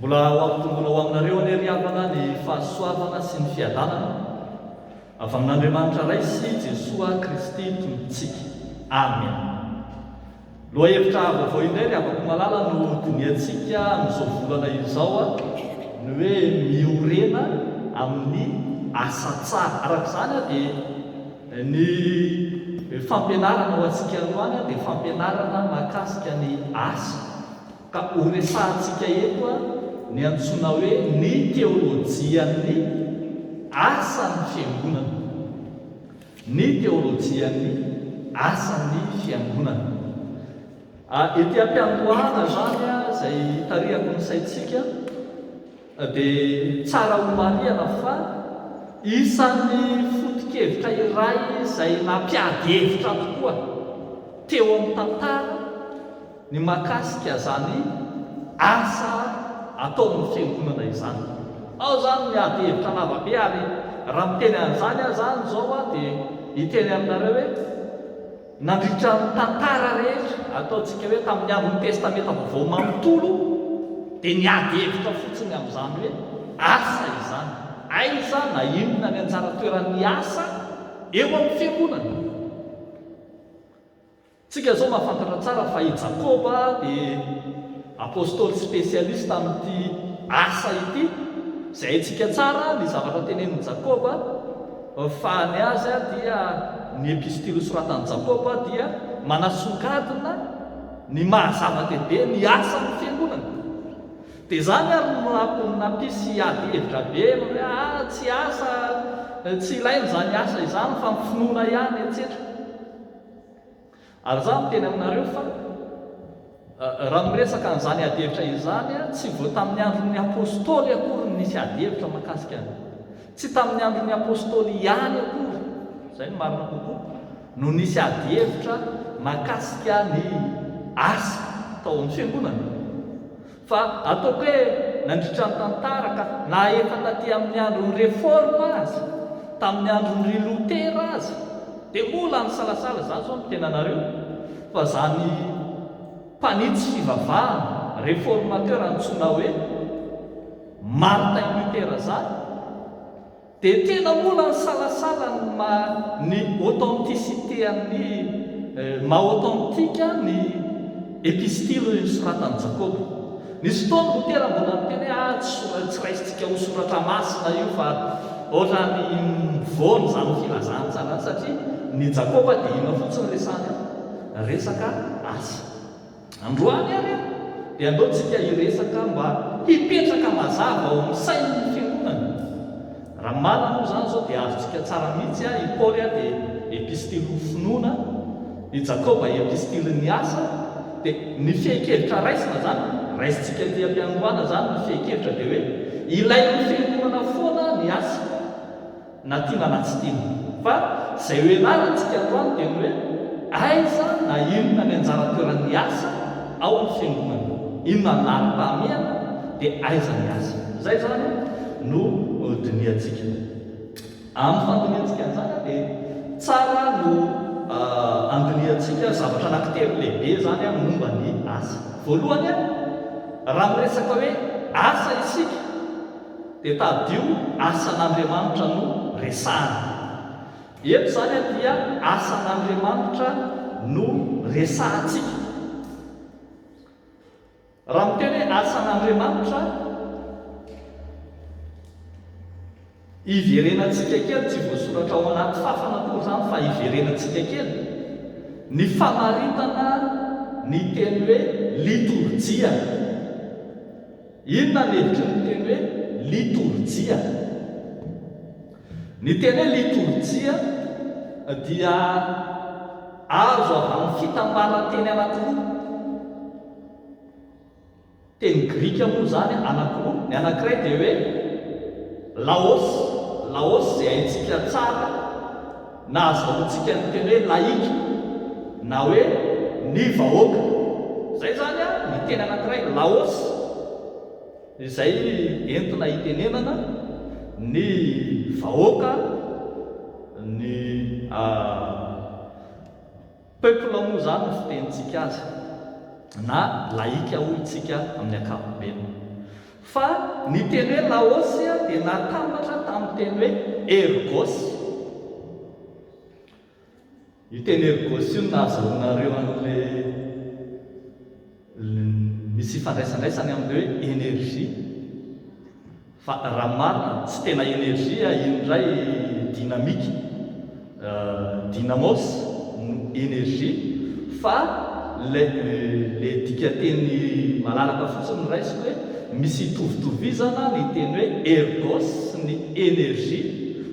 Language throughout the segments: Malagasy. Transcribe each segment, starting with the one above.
Mbola ho ampitombola ho aminareo anie ry havana ny fahasoavana sy ny fiadanana avy amin'Andriamanitra ray sy Jesoa Kristy tompontsika. Amen. Loha hevitra vaovao indray ry havako malala no diniantsika amin'izao volana izao ny hoe miorena amin'ny asa tsara. Araka izany dia ny fampianarana ho antsika androany dia fampianarana mahakasika ny asa, ka horesahantsika eto ny antsoina hoe ny teolojian'ny asan'ny fiangonana. Ny teolojian'ny asan'ny fiangonana. Ety am-piandohana zany izay tarihako ny saintsika dia tsara ho marihana fa isan'ny foto-kevitra iray izay nampiady hevitra tokoa teo amin'ny tantara ny mahakasika zany asa ataon'ny fiangonana izany. Ao zany miady hevitra lavabe ary raha miteny an'izany zany zao dia hiteny aminareo hoe nandritra ny tantara rehetra ataontsika hoe tamin'ny andron'ny testamenta vaovao manontolo dia niady hevitra fotsiny amin'izany hoe asa izany. Aiza na inona ny anjara toeran'ny asa eo amin'ny fiangonana. Tsika zao mahafantatra tsara fa i Jakoba dia apôstôly spesialista amin'ity asa ity. Izay haintsika tsara ny zavatra tenenin'i Jakoba fa ny azy dia ny epistily soratan'i Jakoba dia manasongadina ny mahazava-dehibe ny asan'ny fiangonana. Dia izany ary nampisy ady hevitra be hoe tsy asa, tsy ilaina izany asa izany fa ny finoana ihany etc. Ary izany teny aminareo fa raha miresaka an'izany ady hevitra izany tsy vao tamin'ny andron'ny apôstôly akory nisy ady hevitra mahakasika azy. Tsy tamin'ny andron'ny apôstôly ihany akory, izay no marina kokoa, no nisy ady hevitra mahakasika ny asa tao amin'ny fiangonana. Fa ataoko hoe nandritra ny tantara ka na efa taty amin'ny andron'ny réforme azy, tamin'ny andron'ny Lutera azy, dia mbola ny salasala izany zao miteny anareo fa zany mpanitsy fivavahana réformateur antsoina hoe Martin Luther zany dia tena mbola ny salasala ny authenticité amin'ny maha-authentika ny epistily soratan'i Jakoba. Nisy fotoana Lutera mbola miteny tsy raisitsika ho soratra masina io fa ohatrany mivoana zany filazana tsara satria ny Jakoba dia ina fotsiny resaka asa. Androany ary dia andaontsika hiresaka mba hipetraka mazava ao amin'ny sain'ny fiangonana. Raha marina moa zany zao dia azontsika tsara mihitsy i Paoly dia epistily ho finoana, i Jakoba epistily ny asa. Dia ny fihekevitra raisina zany raisitsika ty am-piangohana zany ny fihekevitra dia hoe ilain'ny fiangonana foana ny asa na tiana na tsy tiana. Fa izay hoe narantsika androany dia hoe aiza na inona ny anjara toeran'ny asa ao amin'ny fiangonana, inona ny narim-pahamehana dia aiza ny asa. Izay zany no diniantsika. Amin'ny fandiniantsika an'izany dia tsara no andiniantsika zavatra anankitelo lehibe zany momba ny asa. Voalohany raha miresaka hoe asa isika dia tadio asan'Andriamanitra no resahana. Eto zany dia asan'Andriamanitra no resahantsika. Raha miteny hoe asan'Andriamanitra, iverenantsika kely tsy voasoratra ao anaty fafana koa zany fa iverenantsika kely ny famaritana ny teny hoe liturgia. Inona ny hevitry ny teny hoe liturgia? Ny teny hoe liturgia dia azo avy amin'ny fitambaran-teny anankiroa. Teny grika moa zany anankiroa. Ny anankiray dia hoe laos izay haintsika tsara na azahoantsika ny teny hoe laïque na hoe ny vahoaka. Izay zany ny teny anankiray laos izay entina hitenenana ny vahoaka, ny peuple moa zany fitenitsika azy na laïque hoy isika amin'ny ankapobeny. fa ny teny hoe laosy dia natambatra tamin'ny teny hoe ergos. Io teny ergos io nahazahoanareo an'le misy fandraisandraisany amin'le hoe énergie, fa raha marina tsy tena énergie indray dynamique, dynamos no énergie, fa le dikateny malalaka fotsiny raisiny hoe misy itovitovizana ny teny hoe ergos sy ny énergie,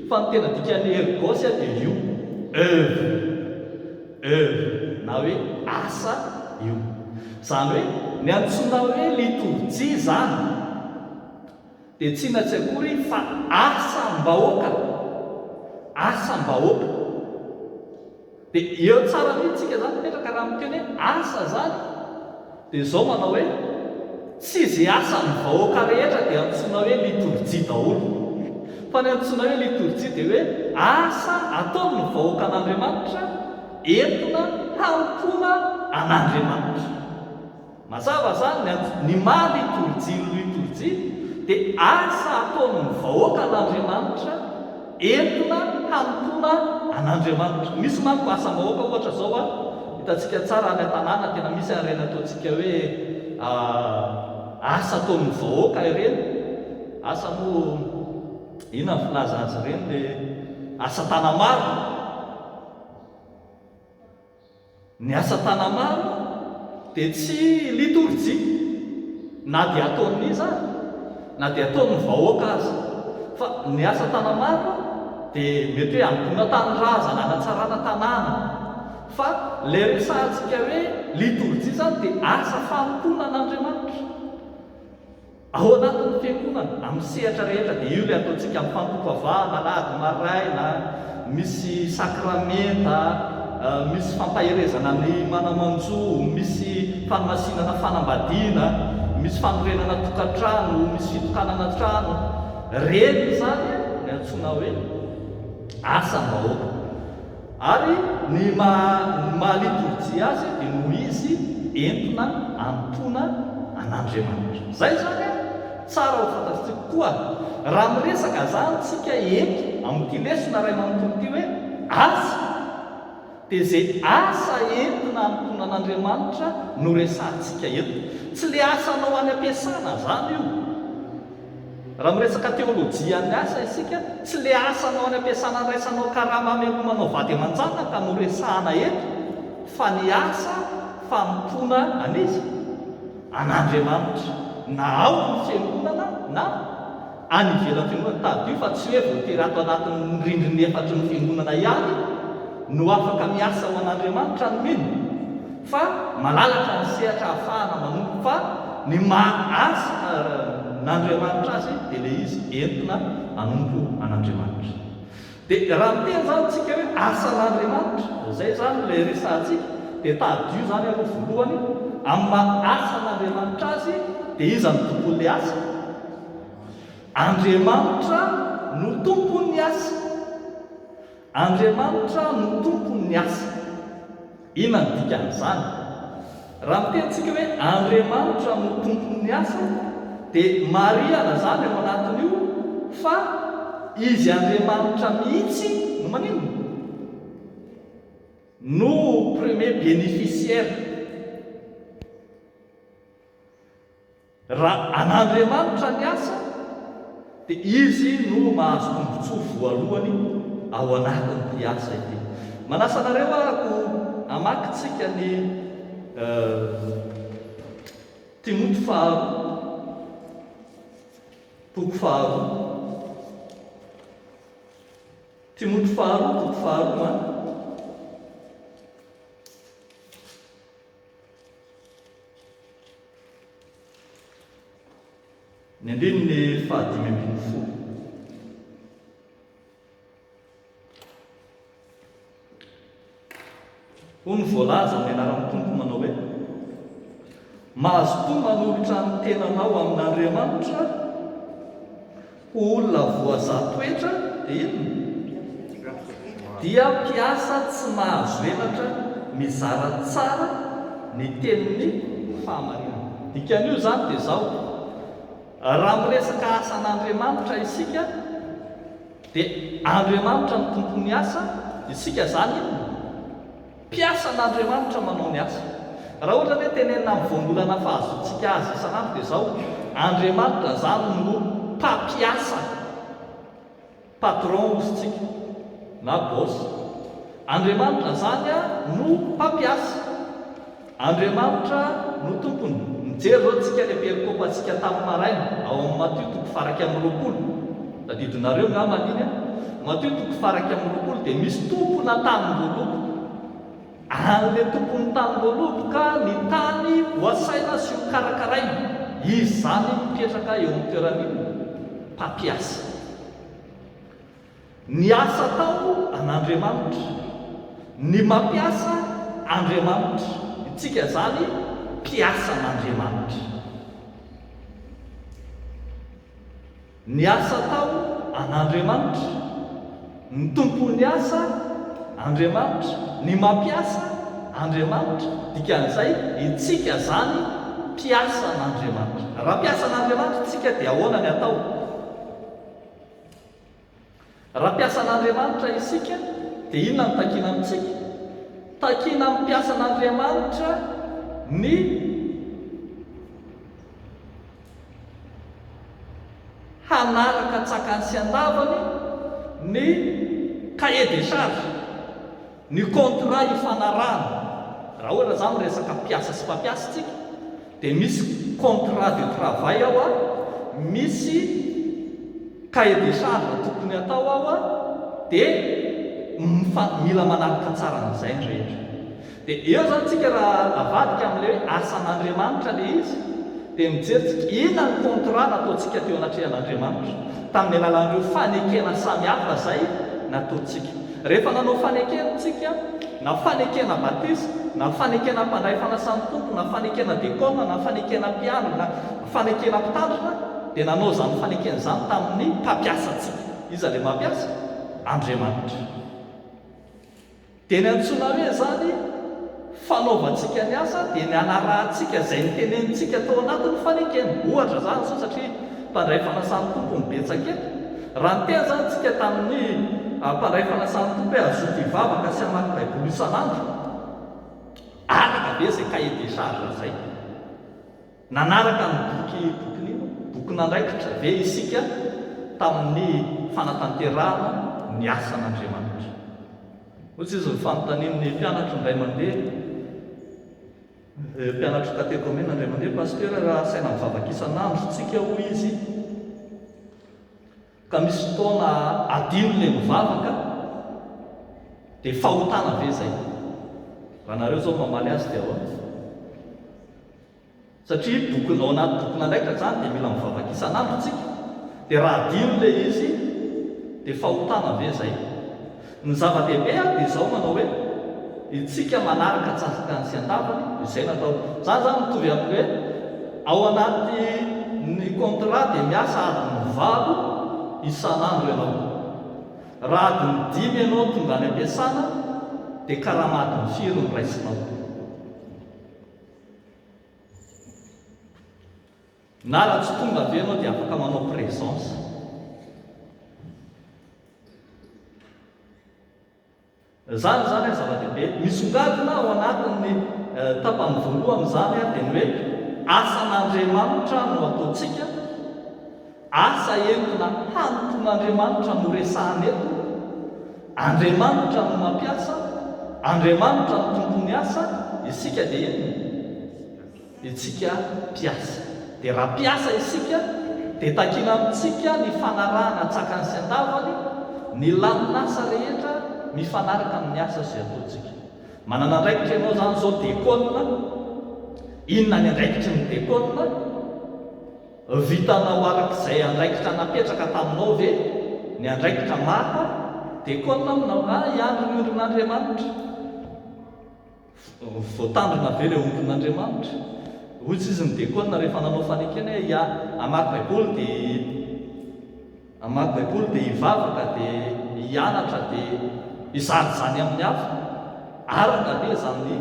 fa ny tena dikany ergos dia io œuvre na hoe asa io. Zany hoe ny antsoina hoe liturgie zany dia tsy inona tsy akory fa asam-bahoaka, asam-bahoaka. Dia eo tsara mihitsika zany petraka raha miteny hoe asa zany, dia zao manao hoe tsy izay asan'ny vahoaka rehetra dia antsoina hoe liturgie daholo, fa ny antsoina hoe liturgie dia hoe asa ataon'ny vahoaka an'Andriamanitra entina hampona an'Andriamanitra. Mazava zany ny liturgie dia asa ataon'ny vahoaka an'Andriamanitra entina hampona an'Andriamanitra. Misy manko asa-bahoaka ohatra zao hitantsika tsara any an-tanàna tena misy arena ataontsika hoe asa ataon'ny vahoaka ireny, asa moa ina ny filaza azy ireny le asa tanamaro. Ny asa tanamaro dia tsy liturgie, na dia ataon'ny iza na dia ataon'ny vahoaka azy, fa ny asa tanamaro dia mety hoe hampona tanindrazana hanatsarana tanàna, fa le resantsika hoe liturgie zany dia asa fampona an'Andriamanitra ao anatin'ny fiangonana amin'ny sehatra rehetra. Dia io le ataontsika amin'ny fampivavahana alahady maraina, misy sakramenta, misy fampaherezana ny manamanjo, misy fanomasinana fanambadiana, misy fanorenana tokantrano, misy fitokanana trano. Reny zany ny antsoina hoe asam-bahoaka. Ary ny mahaliturgie azy dia noho izy entina hampona an'Andriamanitra. Zay zany tsara ho fantatsika koa raha miresaka zany tsika eto amin'ity lesona ray manontolo ity hoe asa, dia zay asa entina hampona an'Andriamanitra no resantsika eto, tsy le asanao any ampiasana zany io. Raha miresaka teolojia ny asa isika, tsy le asanao any ampiasana raisanao karama amelomanao vady aman-janaka no resahana eto, fa ny asa fampona anizy an'Andriamanitra, na ao ny fiangonana na any ivelan'ny fiangonana. Tadio fa tsy hoe voatery ato anatin'ny rindriny efatra ny fiangonana ihany no afaka miasa ho an'Andriamanitra ny mino, fa malalaka ny sehatra ahafahana manompo, fa ny maasa n'Andriamanitra azy dia le izy entina hanompo an'Andriamanitra. Dia raha miteny zany tsika hoe asa n'Andriamanitra, zay zany le resantsika, dia tadio zany aloha voalohany amin'ny maasa n'Andriamanitra azy dia iza ny tompon'le asa? Andriamanitra no tompon'ny asa. Andriamanitra no tompon'ny asa. Inona ny dikan'izany? Raha mitentsika hoe Andriamanitra no tompon'ny asa dia marihana zany ao anatin'io fa izy Andriamanitra mihitsy no manino? No premier bénéficiaire. Raha an'Andriamanitra ny asa dia izy no mahazo tombotsoa voalohany ao anatin'ity asa ity. Manasa anareo ako hamakitsika ny Timoty faharoa, toko faharoa, Timoty faharoa, toko faharoa. Ny andininy 5:12. Hoy ny voalaza amin'ny anaran'ny Tompo manao hoe mahazo toa manolotra ny tenanao amin'Andriamanitra ho olona voazatoetra dia inona? Dia mpiasa tsy mahazo elatra mizara tsara ny tenin'ny fahamarinana. Dikan'io zany dia zao raha miresaka asan'Andriamanitra isika dia Andriamanitra ny tompony asa, isika zany mpiasa n'Andriamanitra manao ny asa. Raha ohatra hoe tenenina amin'ny voambolana fahazontsika azy isan'andro dia izao, Andriamanitra zany no mpampiasa, patron ozytsika na bosy. Andriamanitra zany no mpampiasa, Andriamanitra no tompony. Mijery zao tsika le perikopantsika tamin'ny maraina ao amin'ny Matio 7:20. Tadidinareo nga maniny Matio 7:20 dia misy tompona tany voaloboka. An'le tompon'ny tany voaloboka ny tany voasaina sy ho karakaraina. Izy zany mipetraka eo amin'ny toeran'io, mpampiasa. Ny asa atao an'Andriamanitra, ny mampiasa Andriamanitra. Itsika zany mpiasa an'Andriamanitra. Ny asa atao an'Andriamanitra, ny tompony asa Andriamanitra, ny mampiasa Andriamanitra. Dikan'izay itsika zany mpiasa an'Andriamanitra. Raha mpiasa an'Andriamanitra itsika dia ahoana ny atao? Raha mpiasa an'Andriamanitra isika dia inona ny takiana amintsika? Takiana mpiasa an'Andriamanitra ny hanaraka tsakany sy andavany ny cahier des charges, ny contrat ifanarahana. Raha ohatra zany miresaka mpiasa sy mpampiasa tsika dia misy contrat de travail ao a, misy cahier des charges tokony atao ao a, dia mila manaraka tsara n'izay ny rehetra. Dia eo zany tsika raha avadika amin'ilay hoe asan'Andriamanitra le izy, dia mijeritsika inona ny contrat nataontsika teo anatrehan'Andriamanitra tamin'ny alalan'ireo fanekena samihafa zay nataontsika. Rehefa nanao fanekena tsika, na fanekena batisa, na fanekena mpandray fanasan'ny tompo, na fanekena dekona, na fanekena mpiano, na fanekena mpitandrina, dia nanao zany fanekena zany tamin'ny mpampiasa tsika. Iza le mampiasa? Andriamanitra. Dia ny antsoina hoe zany fanaovantsika ny asa dia ny anarahantsika izay nitenenitsika tao anatin'ny fanekena. Ohatra zany zao satria mpandray fanasan'ny tompo nibetsaka eto. Raha niteny zany tsika tamin'ny mpandray fanasan'ny tompo hoe azoty hivavaka sy hamaky baiboly isan'andro, araka be izay cahier des charges zay. Nanaraka ny boky nandraikitra ve isika tamin'ny fanatanterahana ny asan'Andriamanitra. Ohatsy izy fanontanian'ny mpianatra indray mandeha, mpianatra katekômena indray mandeha, pasteur raha saina mivavaka isan'andro tsika hoy izy, ka misy fotoana adino le mivavaka, dia fahotana ve zay? Raha nareo zao mamaly azy dia ahoana? Satria ao anaty boky nandraikitra zany dia mila mivavaka isan'andro tsika, dia raha adino le izy dia fahotana ve zay? Ny zava-dehibe dia izao manao hoe itsika manaraka tsakany sy andavany, izay natao. Zany zany mitovy amin'ny hoe ao anaty ny contrat dia miasa adiny 8 isan'andro ianao. Raha adiny 5 ianao tonga any ampiasana dia karama adiny 5 no raisinao. Na raha tsy tonga avy ianao dia afaka manao présence. Zany zany zava-dehibe misongadina ao anatin'ny tapany voalohany zany dia ny hoe asan'Andriamanitra no ataontsika, asa entina hanoton'Andriamanitra no resahana eto, Andriamanitra no mampiasa, Andriamanitra no tompony asa, isika dia inona? Itsika mpiasa. Dia raha mpiasa isika dia takiana amintsika ny fanarahana tsakany sy andavany, ny lanin'asa rehetra mifanaraka amin'ny asa izay ataontsika. Manana andraikitra ianao zany zao dekona, inona ny andraikitry ny dekona? Vitanao arak'izay andraikitra napetraka taminao ve ny andraikitra maka? Dekona aminao iandro ny ondron'Andriamanitra, voatandrina ve le ondron'Andriamanitra? Ohatsy izy ny dekona rehefa nanao fanekena amaky baiboly dia hivavaka dia hianatra dia izany zany amin'ny hafa, araka be zany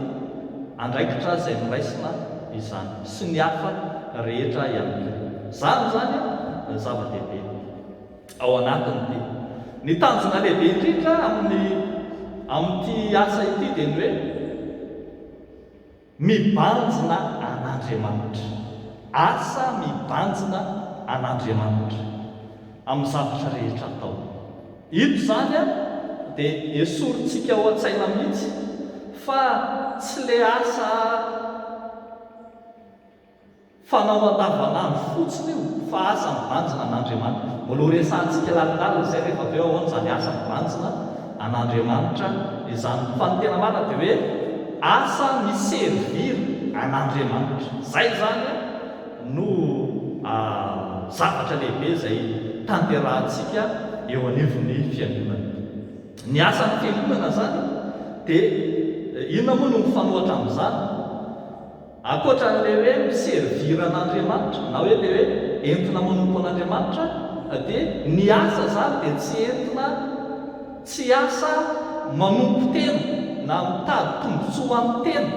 andraikitra izay noraisina izany sy ny hafa rehetra ihany. Zany zany zava-dehibe ao anatiny dia ny tanjona lehibe indrindra amin'ity asa ity dia ny hoe mibanjina an'Andriamanitra. Asa mibanjina an'Andriamanitra amin'ny zavatra rehetra atao. Ito zany dia esorintsika ao an-tsaina mihitsy fa tsy le asa fanao andavanandro fotsiny io, fa asa mibanjina an'Andriamanitra. Mbola resantsika lalindalina izay rehefa avy eo ahoana zany asa mibanjina an'Andriamanitra izany. Fa ny tena marina dia hoe asa miservir an'Andriamanitra. Zay zany no zavatra lehibe izay tanterahantsika eo anivon'ny fiangonana. Ny asan'ny fiangonana zany dia inona moa no mifanohatra amin'izany? Ankoatran'ilay hoe miservir an'Andriamanitra na hoe ilay hoe entina manompo an'Andriamanitra, dia ny asa zany dia tsy asa manompo tena na mitady tombontsoa amin'ny tena.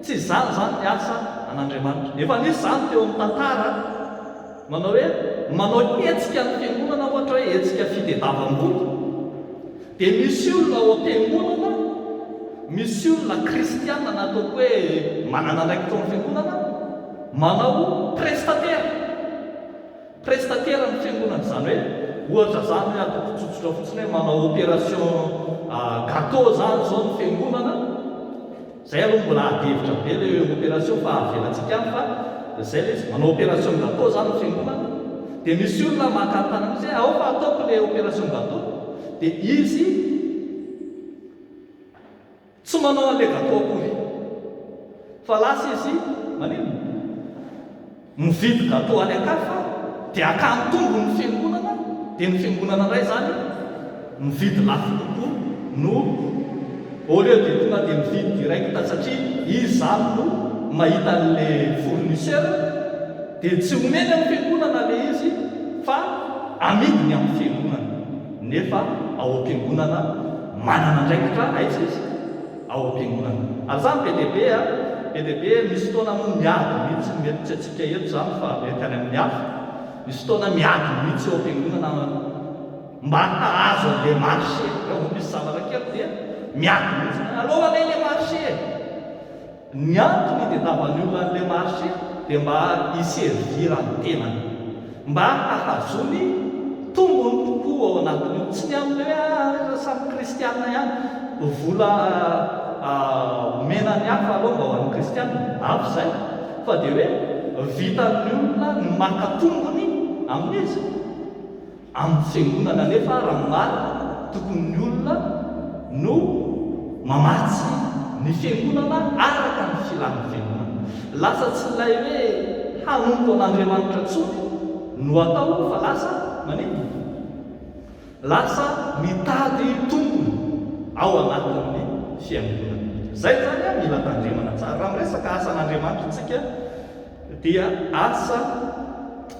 Tsy izany zany ny asa an'Andriamanitra. Efa nisy zany teo amin'ny tantara manao hoe manao hetsika ny fiangonana ohatra hoe hetsika fitadiavam-boly. Dia misy olona ao am-piangonana, misy olona kristiana nataoko hoe manana ndraiky tao amin'ny fiangonana manao prestatera ny fiangonana. Zany hoe ohatra zany ataoko tsotsotra fotsiny hoe manao opération gâteau zany zao ny fiangonana. Zay aloha mbola adihevitra be le opération fa avelantsika any fa zay le izy manao opération gâteau zany ny fiangonana. Dia misy olona mankantana mihitsy hoe ao fa ataoko le opération gâteau. Dia izy tsy manao an'ilay gâteau akory, fa lasa izy manino mividy gâteau any akafa dia akantombo ny fiangonana. Dia ny fiangonana iray zany mividy lafo kokoa no au lieu de tonga dia mividy direct satria izy zany no mahita an'ilay fournisseur. Dia tsy omeny amin'ny fiangonana le izy fa amidiny amin'ny fiangonana. Nefa ao am-piangonana manana ndraikitra aiza izy ao am-piangonana. Ary zany be dia be misy fotoana moa miady mihitsy, mety tsy antsika eto zany fa mety any amin'ny hafa. Misy fotoana miady mihitsy ao am-piangonana mba hahazo an'ilay marché. Raha misy zavatra kely dia miady mihitsy aloha an'ilay marché. Ny antony dia tavan'ny olona an'ilay marché dia mba hiservir ny tenany, mba hahazony tombony tokoa ao anatiny io. Tsy ny amin'ny hoe samy kristiana ihany vola mena ny hafa aloha mba ho an'ny kristiana, avy zay, fa dia hoe vitan'ny olona ny maka tombony amin'izy amin'ny fiangonana. Nefa raha marina tokony ny olona no mamatsy ny fiangonana araka ny filan'ny fiangonana. Lasa tsy ilay hoe hanompo an'Andriamanitra tsony no atao, fa lasa manino, lasa mitady tombony ao anatin'ny fiangonana. Zay zany mila tandremana tsara. Raha miresaka asa an'Andriamanitra tsika dia asa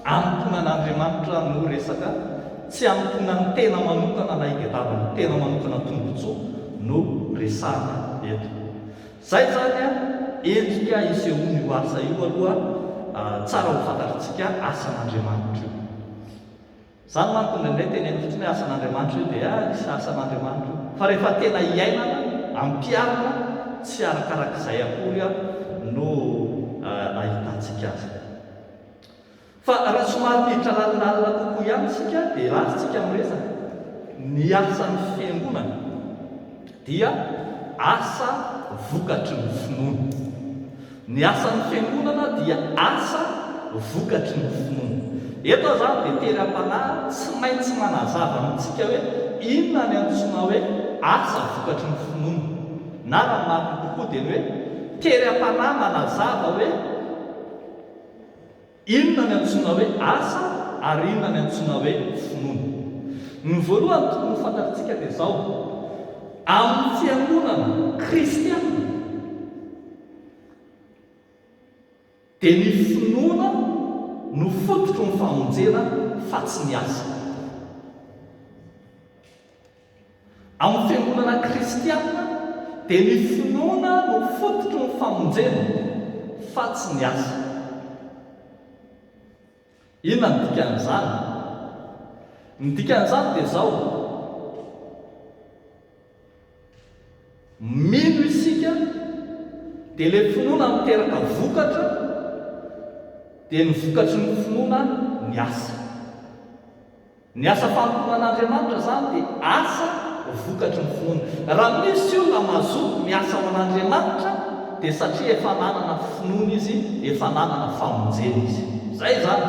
ampona an'Andriamanitra no resaka, tsy ampona ny tena manokana na iketavana tena manokana tombontsoa no resahana eto. Zay zany endrika isehoany io asa io aloha tsara ho fantatritsika asa an'Andriamanitra io. Zany manko indray teneny fotsiny asa an'Andriamanitra io dia isy asa an'Andriamanitra io, fa rehefa tena iainana ampiarina tsy arakarak'izay akory no ahitantsika azy. Fa raha somary miditra lalinalina kokoa ihany isika dia lasitsika miresaka ny asan'ny fiangonana dia asa vokatry ny finoana. Ny asan'ny fiangonana dia asa vokatry ny finoana. Eto zany dia teram-panahy tsy maintsy manazava amintsika hoe inona ny antsoina hoe asa vokatry ny finoana. Na raha marina kokoa dia ny hoe teram-panahy manazava hoe inona ny antsoina hoe asa ary inona ny antsoina hoe finoana. Ny voalohany tokony fantatritsika dia izao: amin'ny fiangonana kristiana dia ny finoana no fototro ny famonjena fa tsy ny asa. Amin'ny fiangonana kristiana dia ny finoana no fototro ny famonjena fa tsy ny asa. Inona ny dikan'izany? Ny dikan'izany dia izao: mino isika dia ilay finoana miteraka vokatra, dia ny vokatry ny finoana ny asa. Ny asa fanompoan'Andriamanitra zany dia asa vokatry ny finoana. Raha misy olona mazoto miasa ao an'Andriamanitra dia satria efa nanana finoana izy, efa nanana famonjena izy. Zay zany,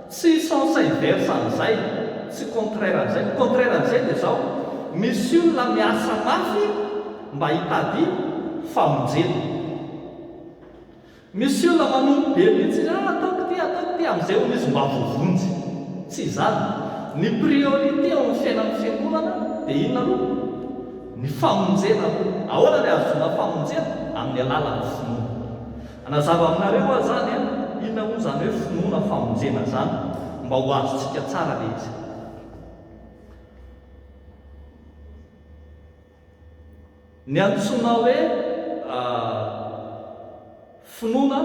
tsy sens inverse an'izay, tsy contraire an'izay. Ny contraire an'izay dia izao: misy olona miasa mafy mba hitady famonjena. Misy olona manompo be mihitsy, ataoko ty amin'izay hono izy mba voavonjy. Tsy izany. Ny priorité ao amin'ny fiainan'ny fiangonana dia inona aloha? Ny famonjena aloha. Ahoana ny azoana famonjena? Amin'ny alalan'ny finoana. Anazava aminareo aho zany a, inona moa zany hoe finoana famonjena zany, mba ho azontsika tsara le izy. Ny antsoina hoe finoana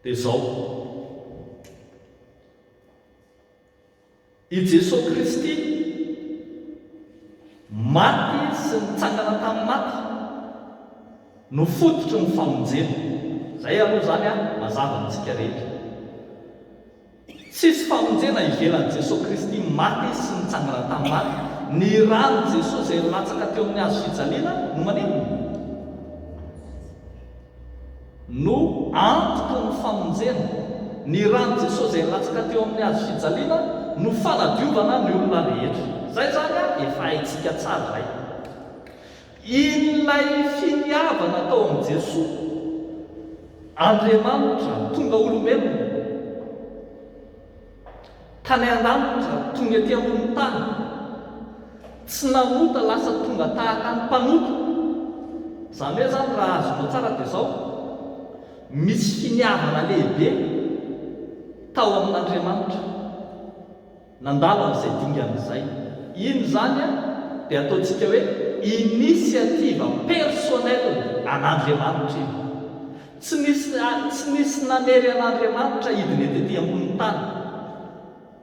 dia izao: i Jesosy Kristy maty sy nitsangana tamin'ny maty no fototry ny famonjena. Zay aloha zany a mazava antsika rehetra. Tsisy famonjena ivelan'i Jesosy Kristy maty sy nitsangana tamin'ny maty. Ny rano Jesosy izay latsaka teo amin'ny hazo fijaliana no maneno no antoky ny famonjena. Ny rano Jesosy izay latsaka teo amin'ny hazo fijaliana no fanadiovana ny olona rehetra. Zay zany a efa haintsika tsara zay. In'ilay finiavana tao amin'i Jesosy Andriamanitra tonga olombelona tany an-danitra tonga ety ambony tany, tsy nanota lasa tonga tahaka ny mpanota. Zany hoe zany raha azonao tsara dia izao: misy finiavana lehibe tao amin'Andriamanitra nandalo amin'izay dingan'izay. Iny zany a dia ataontsika hoe inisiativa personnelle an'Andriamanitra iny. Tsy nisy nanery an'Andriamanitra hidiny etety ambony tany,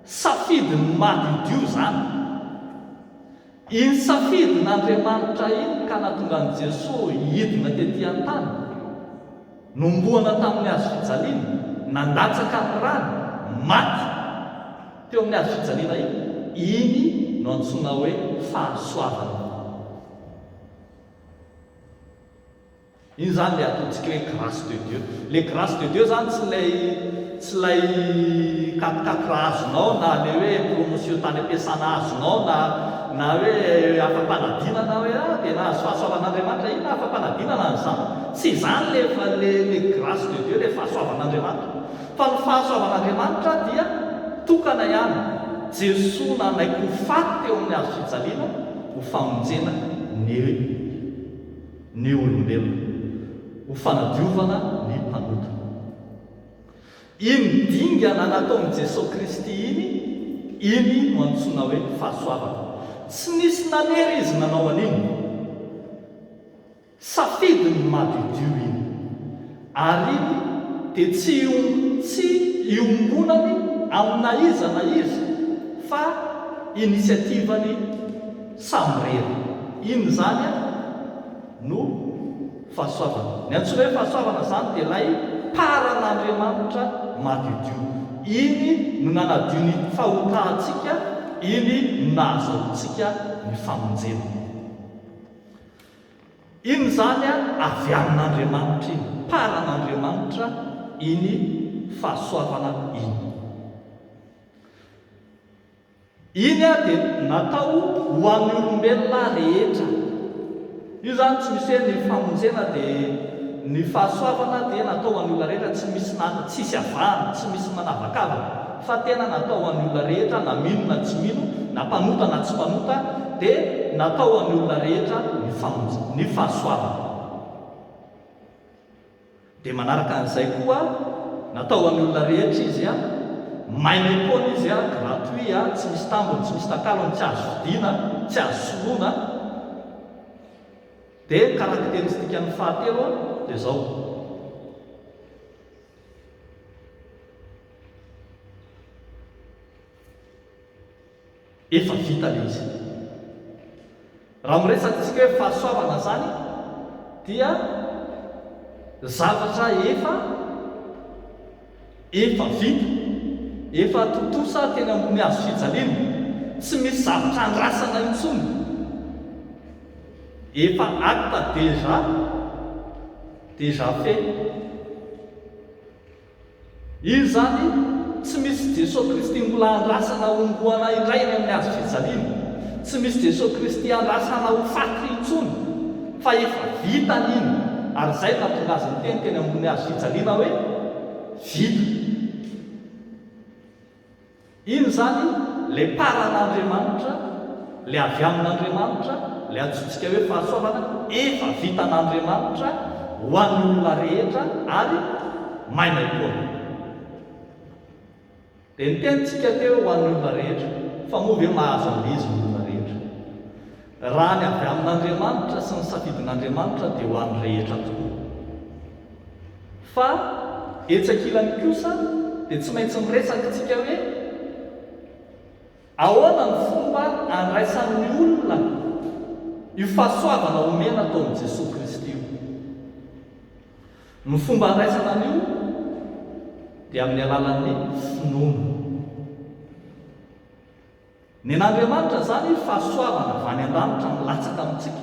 safidiny mahadio zany. Iny safidin'Andriamanitra iny ka nahatonga an'i Jesosy hidina tetỳ an-tany, nomboana tamin'ny hazo fijaliana, nandatsaka ny rano, maty teo amin'ny hazo fijaliana iny. Iny no antsoina hoe fahasoavana. Iny zany le ataontsika hoe grâce de Dieu. Le grâce de Dieu zany tsy lay kakakra azonao, na le hoe promotion tany ampiasana azonao, na hoe afampanadina, na hoe dia nahazo fahasoavan'Andriamanitra iny na afampanadinana n'izany. Tsy izany le grâce de Dieu, le fahasoavan'Andriamanitra. Fa ny fahasoavan'Andriamanitra dia tokana ihany. Jesosy nanaiky ho faty teo amin'ny hazo fijaliana ho famonjena ny olombelona, ho fanadiovana ny mpanota. Iny dingana nataon'i Jesosy Kristy iny no antsoina hoe fahasoavana. Tsy nisy nanery izy nanao an'iny, safidiny mahadidio iny, ary iny dia tsy iombonany amina iza na iza, fa inisiativany samy rery. Iny zany a no fahasoavana. Ny antsoina hoe fahasoavana zany dia ilay paran'Andriamanitra mahadidio. Iny no nanadio ny fahotahantsika, iny no nahazoantsika ny famonjena. Iny zany a avy amin'Andriamanitra iny, paran'Andriamanitra iny fahasoavana iny. Iny a dia natao ho an'ny olombelona rehetra. Io zany tsy misy hoe ny famonjena dia ny fahasoavana dia natao ho an'ny olona rehetra, tsisy avahana, tsy misy manavakavana, fa tena natao ho an'ny olona rehetra, na mino na tsy mino, na mpanota na tsy mpanota, dia natao ho an'ny olona rehetra ny fahasoavana. Dia manaraka an'izay koa, natao ho an'ny olona rehetra izy a, maina epona izy a, gratuit a, tsy misy tambony, tsy misy takalony, tsy azo vidiana, tsy azo soloana. Dia karakteristika ny fahatelo dia izao: efa vita le izy. Raha miresaka tsika hoe fahasoavana zany dia zavatra efa vita, efa totosa teny ambony azo fijaliana, tsy misy zavatra andrasana intsony, efa acte déjà fait. Izy zany tsy misy Jesosy Kristy mbola andrasana omboana iray ny amin'ny azo fijaliana, tsy misy Jesosy Kristy andrasana ho faty intsony, fa efa vita n'iny. Ary zay natonga azy ny teny ambony azo fijaliana hoe vita. Iny zany le paran'Andriamanitra, le avy amin'Andriamanitra, le antsointsika hoe fahasoavana, efa vitan'Andriamanitra ho an'ny olona rehetra ary maimaipoana. Dia ny tenitsika teo ho an'ny olona rehetra, fa moa ve mahazo an'izy ny olona rehetra? Raha ny avy amin'Andriamanitra sy ny safidin'Andriamanitra dia ho an'ny rehetra tokoa. Fa etsakilany kosa dia tsy maintsy miresaka tsika hoe ahoana ny fomba andraisan'ny olona io fahasoavana omena taon'i Jesosy Kristy io. Ny fomba andraisana an'io dia amin'ny alalan'ny finoana. Ny an'Andriamanitra zany fahasoavana avy any an-danitra milatsaka amintsika,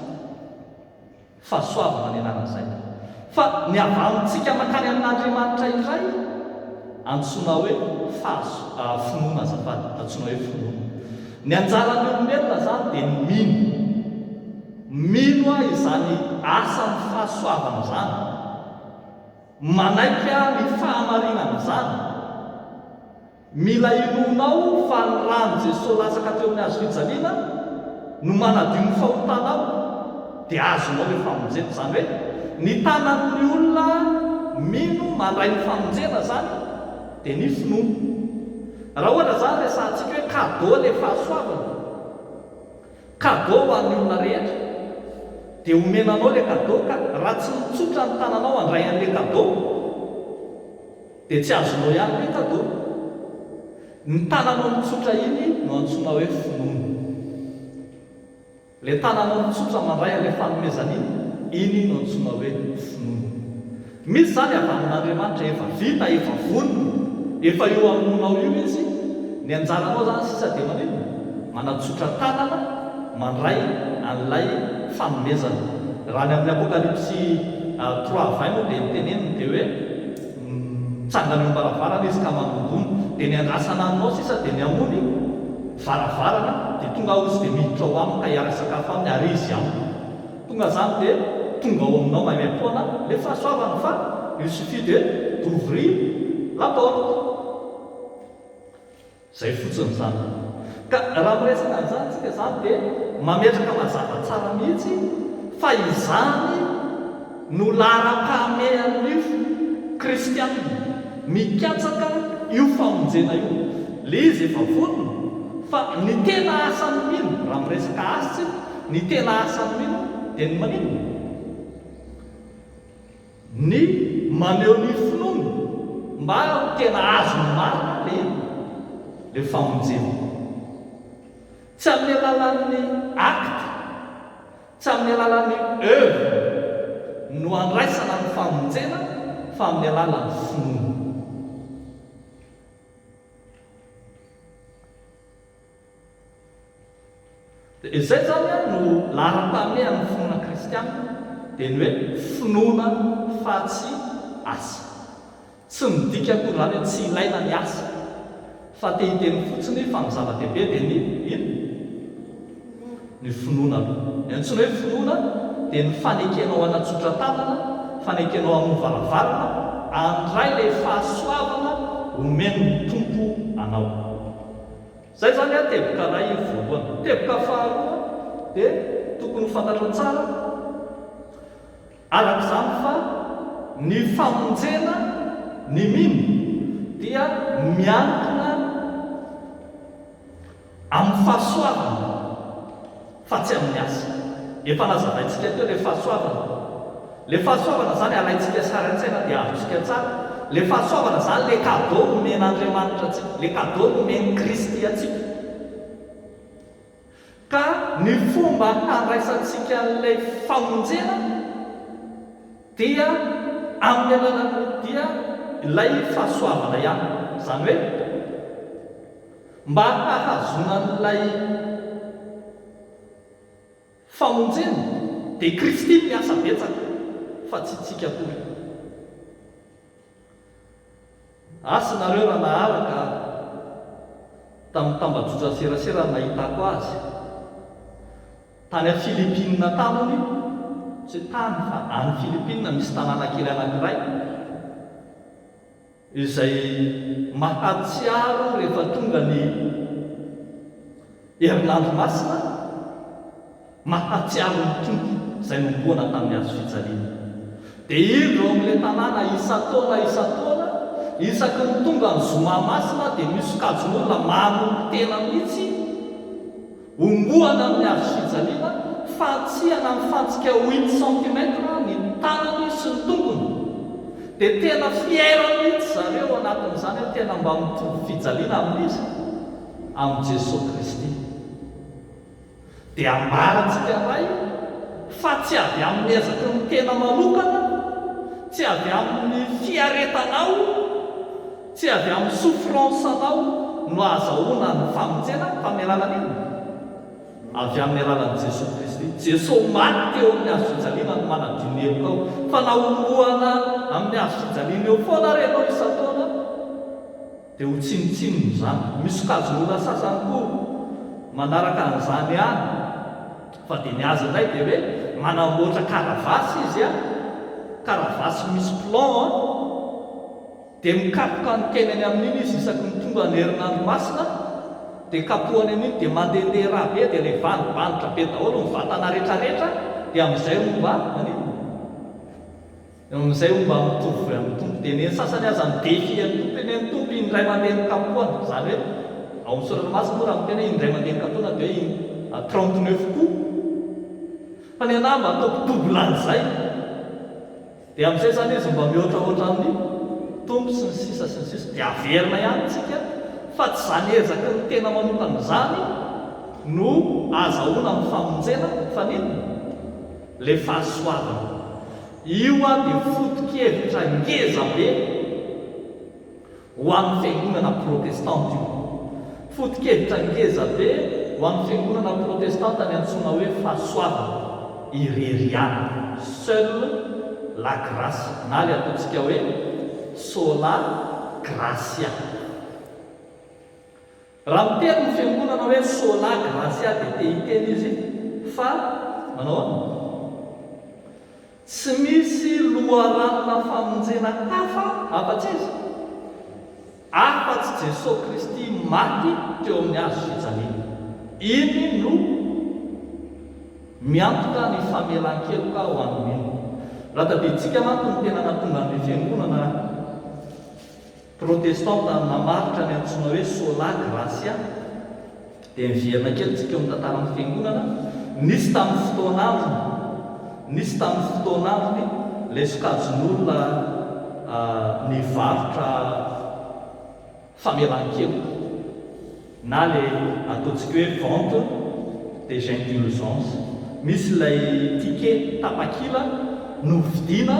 fahasoavana ny anaran'izay. Fa ny avy amintsika mankany amin'Andriamanitra iray antsoina hoe finoana azafady, antsoina hoe finoana. Ny anjaran'ny olombelona zany dia ny mino izany asan'ny fahasoavana zany, manaiky ny fahamarinana zany. Mila inonao fa ny rano Jesosy latsaka teo amin'ny azo fijaliana no manadio ny fahotanao dia azonao le famonjena. Zany hoe ny tanan'ny olona mino mandray ny famonjena zany dia ny finoana. Raha ohatra zany resantsika hoe cadeau le fahasoavana, cadeau ho an'ny olona rehetra, dia omenanao le cadeau, ka raha tsy mitsotra ny tananao handray an'le cadeau dia tsy azonao ihany le cadeau. Ny tananao mitsotra iny no antsoina hoe finoana. Le tananao mitsotra mandray an'le fanomezana iny no antsoina hoe finoana. Misy zany avy amin'Andriamanitra efa vita, efa vonona, efa eo aminao io izy. Ny anjaranao zany sisa dia manino? Manatsotra tanana mandray an'ilay fanomezana. Raha ny amin'ny Apokalypsy 3:20 dia miteneniny dia hoe mitsangana eo am-baravarana izy ka manondona, dia ny andrasana aminao sisa dia ny amony varavarana, dia tonga ao izy dia miditra ao aminy ka hiara-sakafo aminy ary izy aminy. Tonga zany dia tonga ao aminao maimaipoana le fahasoavana, fa il suffit de d'ouvrir la porte. Zay fotsiny zany. Ka raha miresaka an'izany tsika zany dia mametraka mazava tsara mihitsy fa izany no laharam-pahamehan'ny kristianina mikatsaka io famonjena io. Le izy efa vonona, fa ny tena asany mino, raha miresaka asa, ny tena asany mino dia ny manino? Ny maneho ny finoana mba tena azo ny marina le famonjena. Tsy amin'ny alalan'ny acte, tsy amin'ny alalan'ny œuvre no andraisana ny famonjena, fa amin'ny alalan'ny finoana. Izay zany no laharam-pahamehan'ny finoana kristianina dia ny hoe finoana fa tsy asa. Tsy midika akory zany hoe tsy ilaina ny asa, fa te hiteny fotsiny fa ny zava-dehibe dia ny ino? Ny finoana aloha. Ny antsoina hoe finoana dia ny fanekenao anatsotra tanana, fanekenao amin'ny varavarana, andray le fahasoavana omeny tompo anao. Zay zany teboka iray voalohany. Teboka faharoa dia tokony fantatra tsara arak'izany fa ny famonjena, ny mino dia miankina amin'ny fahasoavana fa tsy amin'ny asa. Efa nazavaintsika teo le fahasoavana. Le fahasoavana zany alaintsika sara an-tsaina dia avontsika tsara. Le fahasoavana zany le cadeau omen'Andriamanitra atsika, le cadeau omeny Kristy atsika. Ka ny fomba handraisantsika n'ilay famonjena dia amin'ny alalany dia ilay fahasoavana ihany. Izany hoe mba hahazonan'ilay famonjena dia Kristy miasa betsaka fa tsy tsika kory. Asinareo raha naharaka tamin'ny tambajotra serasera nahitako azy tany a Filipina taminy, tsy tany fa any Filipina misy tanàna kely anankiray izay mahatsiaro rehefa tonga ny herinandro masina, mahatsiaro ny tompo izay nomboana tamin'ny hazo fijaliana. Dia ireo amin'ilay tanàna isan-taona isaky ny tonga ny zoma masina dia misy kajon'olona manompo tena mihitsy omboana amin'ny hazo fijaliana, fatsiana ny fantsika 8 centimetre ny tanany sy ny tongony. Dia tena fiera mihitsy zareo anatin'izany hoe tena mba mitovy fijaliana amin'izy amin'ny Jesosy Kristy. Dia ambarantsika ray fa tsy avy amin'ny ezaky ny tena manokana, tsy avy amin'ny fiaretanao, tsy avy amin'ny souffrance-anao no azahoana ny famonjena fa amin'ny alalan'iny avy amin'ny alalan'i Jesosy Kristy. Jesosy maty teo amin'ny hazo fijaliana no manadinelo ao, fa naomboana amin'ny hazo fijaliana eo foana renao isan-taona dia ho tsinotsinona izany. Misy kajon'olona sasany koa manaraka an'izany ihany, fa dia ny azy indray dia hoe manamboatra karavasy izy karavasy misy plan dia mikapoka ny tenany amin'iny izy isaky ny tonga ny herinandro masina, dia kapohany amin'iny dia mandehandeha raha be dia ilay vanitra be daholo ny vatana rehetrarehetra, dia amin'izay momba amin'izay momba mitovy amin'ny tompo. Dia ny sasany aza midefy ny tompo eny amin'ny tompo indray mandeha ny kapohana, izany hoe ao amin'ny soratra masina moa raha miteny hoe indray mandeha ny kapohana dia hoe 39 coups, fa ny anahy mba ataoko double-an'izay dia amin'izay zany izy mba mihoatrahoatra amin'ny tompo sy ny sisa sy ny sisa. Dia averina ihany tsika fa tsy zany ezaky ny tena manokana izany no azahoana amin'ny famonjena fa nino ilay fahasoavana. Io dia foto-kevitra ngeza be ho an'ny fiangonana protestante. Io foto-kevitra ngeza be ho an'ny fiangonana protestante ny antsoina hoe fahasoavana ireriana, seule la grâce, na le ataontsika hoe sola gracia. Raha miteny ny fiangonana hoe sola gracia dia te hiteny izy fa manao tsy misy loharanona famonjena hafa-tsy izy afa-tsy Jesosy Kristy maty teo amin'ny hazo fijaliana. Iny no miantoka ny famelan-keloka ho an'iny. Raha tadiditsika manko ny tena natonga ny fiangonana protestante namaritra ny antsoina hoe sola gracia dia miverina kely tsika eo amin'ny tantaran'ny fiangonana. Nisy tamin'ny fotoan'androny ilay sokajin'olona nivarotra famelan-keloka na ilay ataontsika hoe vente des indulgences. Misy ilay ticket tapakila novidiana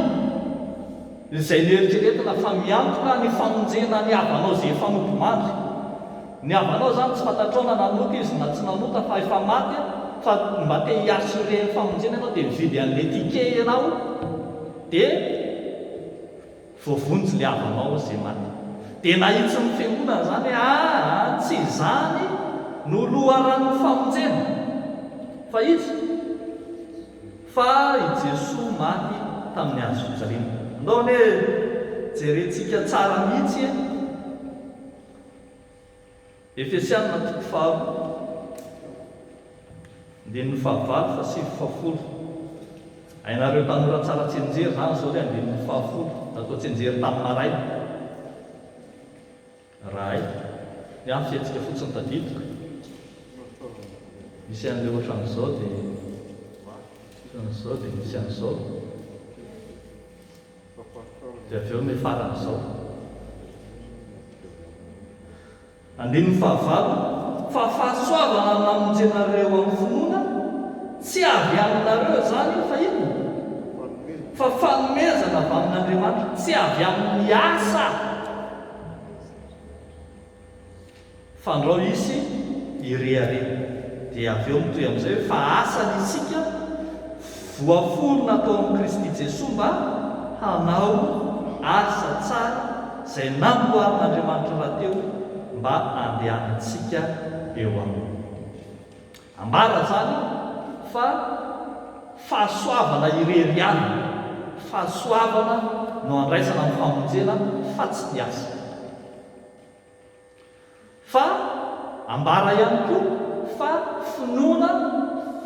izay nieritreretina fa miantoka ny famonjena ny havanao izay efa nobomandry. Ny havanao zany tsy fantatrao na nanota izy na tsy nanota fa efa maty, fa mba te hiasure ny famonjena ianao dia mividy an'ilay ticket ianao dia voavonjy ilay havanao izay maty. Dia nahitsy ny fiangonana zany hoe tsy izany no loharan'ny famonjena fa izy fa i Jesosy maty tamin'ny hazo fijaliana. Andao hoe jerentsika tsara mihitsy Efesiana 4:9-10 fa sy 10. Hainareo tanora tsara tsenjery zany zao hoe 10 natao tsenjery tamin'ny maray rahay ny any fiantsika fotsiny tadidiko misy an'ilay ohatran'izao dia misy an'izao dia avy eo mefaran'izao 9:9 fa fahasoavana namonjenareo amin'ny finoana tsy avy aminareo zany fa ino fa fanomezana avy amin'Andriamanitra, tsy avy amin'ny asa. Fandrao isy irehare dia avy eo mitoy amin'izay hoe fa asany isika voaforona tao amin'ny Kristy Jesosy mba hanao asa tsara izay namboarin'Andriamanitra rahateo mba handehanantsika eo aminy. Ambara zany fa fahasoavana irery ihany, fahasoavana no andraisana amin'ny famonjena fa tsy ny asa. Fa ambara ihany koa fa finoana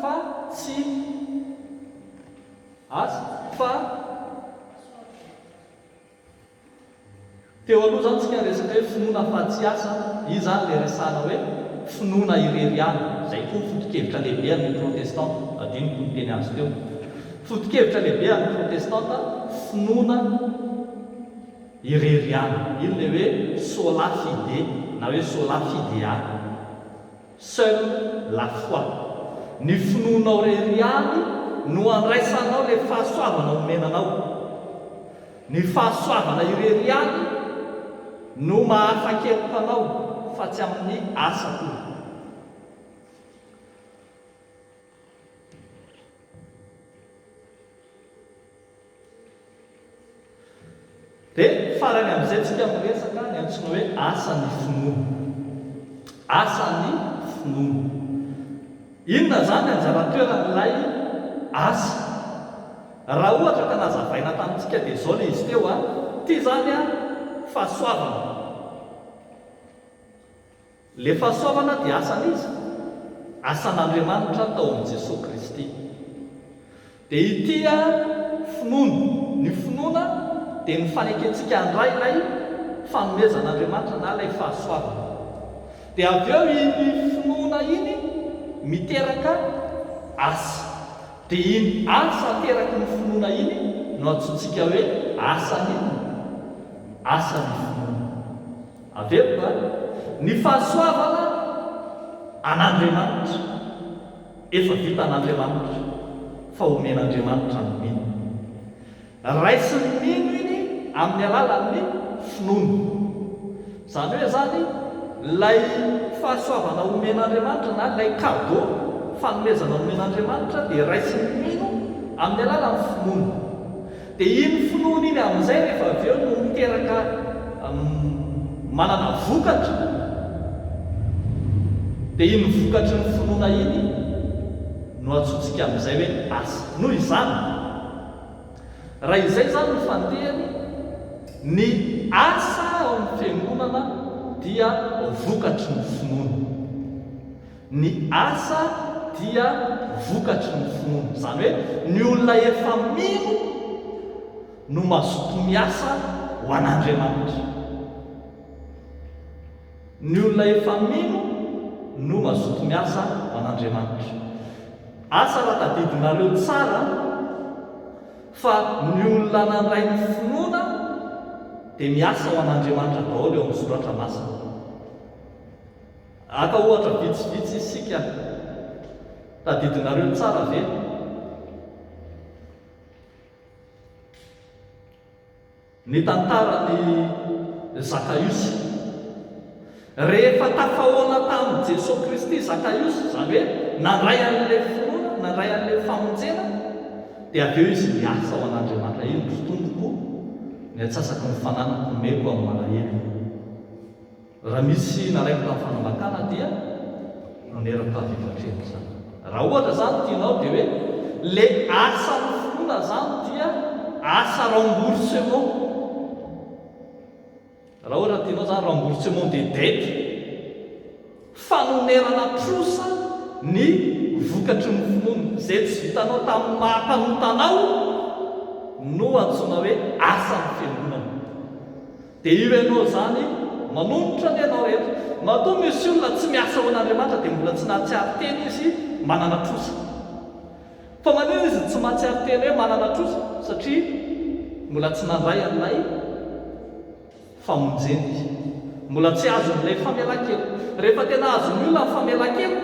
fa tsy asa. Fa teo aloha zany tsika resaka hoe finoana fa tsy asa, io zany le resana hoe finoana irery ihany. Izay koa foto-kevitra lehibe amin'ny protestanta, adinoko ny teny azy teo. Foto-kevitra lehibe amin'ny protestanta, finoana irery ihany. Io le hoe sola fide na hoe sola fidea, seul la foi. Ny finoanao irery ihany no andraisanao le fahasoavana omenanao. Ny fahasoavana irery ihany no mahafa-kelokanao fa tsy amin'ny asa koa. Dia farany amin'izay tsika miresaka ny antsoina hoe asan'ny finoana. Asan'ny finoana. Inona zany anjara-toeran'ilay asa? Raha ohatra ka nazavaina tamintsika dia izao le izy teo ty zany fahasoavana. Le fahasoavana dia asan'izy, asan'Andriamanitra tao amin'i Jesosy Kristy. Dia ity finoana, ny finoana dia ny faneketsika andray ilay fanomezan'Andriamanitra na ilay fahasoavana. Dia avy eo iny finoana iny miteraka asa. Dia iny asa teraky ny finoana iny no antsointsika hoe asan'ny finoana. Avy eo ny fahasoavana an'Andriamanitra efa vita an'Andriamanitra, fa omen'Andriamanitra ny mino. Raisin'ny mino iny amin'ny alalan'ny finoana. Izany hoe zany lay fahasoavana omen'Andriamanitra na lay cadeau fanomezana omen'Andriamanitra dia raisin'ny mino amin'ny alalan'ny finoana. Dia iny finoana iny amin'izay rehefa avy eo no miteraka manana vokatra. Dia iny vokatry ny finoana iny no antsointsika amin'izay hoe asa. Noho izany, raha izay zany no fandehany, ny asa ao amin'ny fiangonana dia vokatry ny finoana. Ny asa dia vokatry ny finoana. Izany hoe ny olona efa mino no mazoto miasa ho an'Andriamanitra. Ny olona efa mino no mazoto miasa ho an'Andriamanitra. Asa raha tadidinareo tsara fa ny olona nandray ny finoana dia miasa ho an'Andriamanitra daholo eo amin'ny soratra masina. Aka ohatra vitsivitsy isika tadidinareo tsara ve? Ny tantaran'ny Zakaiosy. Rehefa tafahoana tamin'i Jesosy Kristy Zakaiosy, izany hoe nandray an'ilay finoana, nandray an'ilay famonjena, dia avy eo izy miasa ho an'Andriamanitra. Iny totomboko ny atsasaky ny fananako meko amin'ny malahelo. Raha misy naraiko tamin'ny fanambakana dia noneraka vivatreno zany. Raha ohatra zany tianao dia hoe le asan'ny finoana zany dia asa remboursement. Raha ohatra tianao zany remboursement de dette, fanonerana trosa ny vokatry ny finoana izay tsy vitanao tamin'ny maha-mpanotanao no antsoina hoe asan'ny fiangonana. Dia io ianao zany manonotra ny ianao rehetra. Matoa misy olona tsy miasa ho an'Andriamanitra dia mbola tsy nahatsiaro teny izy manana trosa. Fa manino izy tsy mahatsiaro teny hoe manana trosa? Satria mbola tsy nandray an'ilay famonjena izy. mbola tsy azon'ilay famelan-kelo. Rehefa tena azon'ny olona ny famelan-kelo